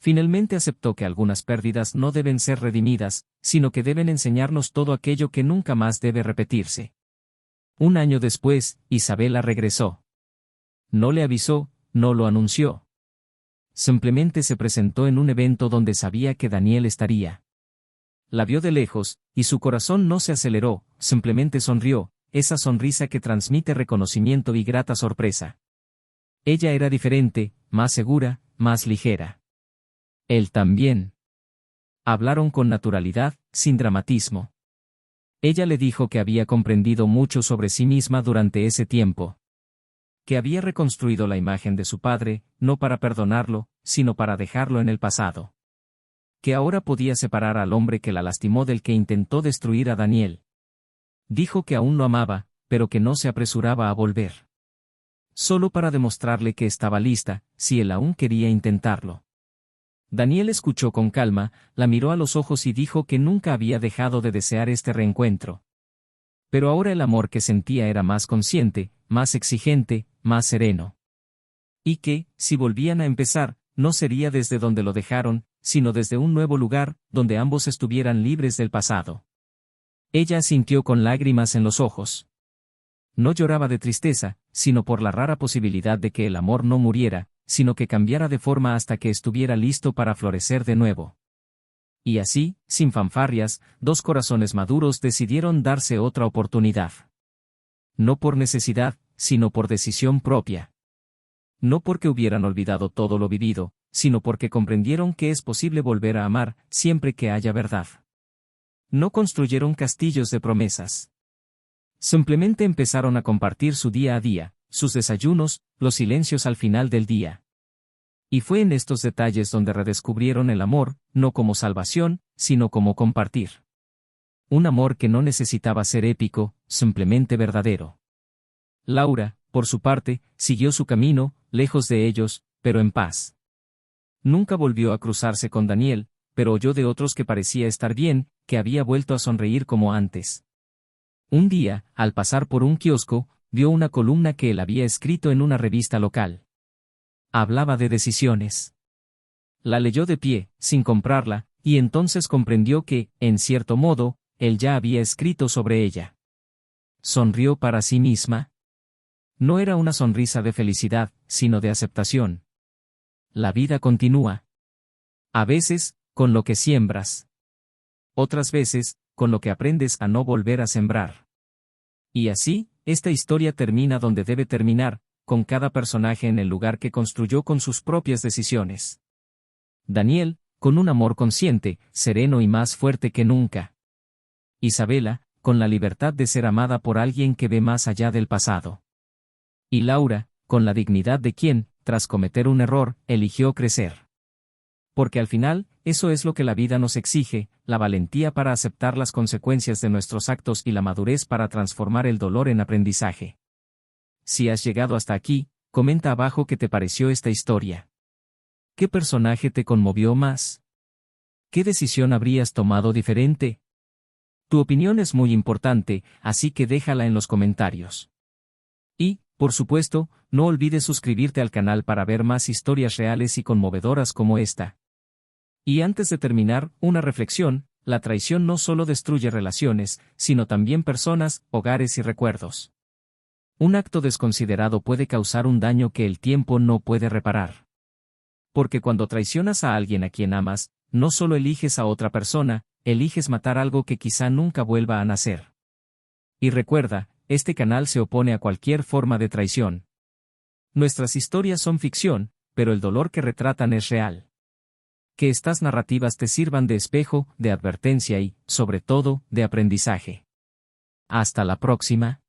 Finalmente aceptó que algunas pérdidas no deben ser redimidas, sino que deben enseñarnos todo aquello que nunca más debe repetirse. Un año después, Isabela regresó. No le avisó, no lo anunció. Simplemente se presentó en un evento donde sabía que Daniel estaría. La vio de lejos, y su corazón no se aceleró, simplemente sonrió, esa sonrisa que transmite reconocimiento y grata sorpresa. Ella era diferente, más segura, más ligera. Él también. Hablaron con naturalidad, sin dramatismo. Ella le dijo que había comprendido mucho sobre sí misma durante ese tiempo. Que había reconstruido la imagen de su padre, no para perdonarlo, sino para dejarlo en el pasado. Que ahora podía separar al hombre que la lastimó del que intentó destruir a Daniel. Dijo que aún lo amaba, pero que no se apresuraba a volver. Solo para demostrarle que estaba lista, si él aún quería intentarlo. Daniel escuchó con calma, la miró a los ojos y dijo que nunca había dejado de desear este reencuentro. Pero ahora el amor que sentía era más consciente, más exigente, más sereno. Y que, si volvían a empezar, no sería desde donde lo dejaron, sino desde un nuevo lugar, donde ambos estuvieran libres del pasado. Ella asintió con lágrimas en los ojos. No lloraba de tristeza, sino por la rara posibilidad de que el amor no muriera, sino que cambiara de forma hasta que estuviera listo para florecer de nuevo. Y así, sin fanfarrias, dos corazones maduros decidieron darse otra oportunidad. No por necesidad, sino por decisión propia. No porque hubieran olvidado todo lo vivido, sino porque comprendieron que es posible volver a amar, siempre que haya verdad. No construyeron castillos de promesas. Simplemente empezaron a compartir su día a día, sus desayunos, los silencios al final del día. Y fue en estos detalles donde redescubrieron el amor, no como salvación, sino como compartir. Un amor que no necesitaba ser épico, simplemente verdadero. Laura, por su parte, siguió su camino, lejos de ellos, pero en paz. Nunca volvió a cruzarse con Daniel, pero oyó de otros que parecía estar bien, que había vuelto a sonreír como antes. Un día, al pasar por un kiosco, vio una columna que él había escrito en una revista local. Hablaba de decisiones. La leyó de pie, sin comprarla, y entonces comprendió que, en cierto modo, él ya había escrito sobre ella. Sonrió para sí misma. No era una sonrisa de felicidad, sino de aceptación. La vida continúa. A veces, con lo que siembras. Otras veces, con lo que aprendes a no volver a sembrar. Y así, esta historia termina donde debe terminar, con cada personaje en el lugar que construyó con sus propias decisiones. Daniel, con un amor consciente, sereno y más fuerte que nunca. Isabela, con la libertad de ser amada por alguien que ve más allá del pasado. Y Laura, con la dignidad de quien, tras cometer un error, eligió crecer. Porque al final, eso es lo que la vida nos exige, la valentía para aceptar las consecuencias de nuestros actos y la madurez para transformar el dolor en aprendizaje. Si has llegado hasta aquí, comenta abajo qué te pareció esta historia. ¿Qué personaje te conmovió más? ¿Qué decisión habrías tomado diferente? Tu opinión es muy importante, así que déjala en los comentarios. Y, por supuesto, no olvides suscribirte al canal para ver más historias reales y conmovedoras como esta. Y antes de terminar, una reflexión: la traición no solo destruye relaciones, sino también personas, hogares y recuerdos. Un acto desconsiderado puede causar un daño que el tiempo no puede reparar. Porque cuando traicionas a alguien a quien amas, no solo eliges a otra persona, eliges matar algo que quizá nunca vuelva a nacer. Y recuerda, este canal se opone a cualquier forma de traición. Nuestras historias son ficción, pero el dolor que retratan es real. Que estas narrativas te sirvan de espejo, de advertencia y, sobre todo, de aprendizaje. Hasta la próxima.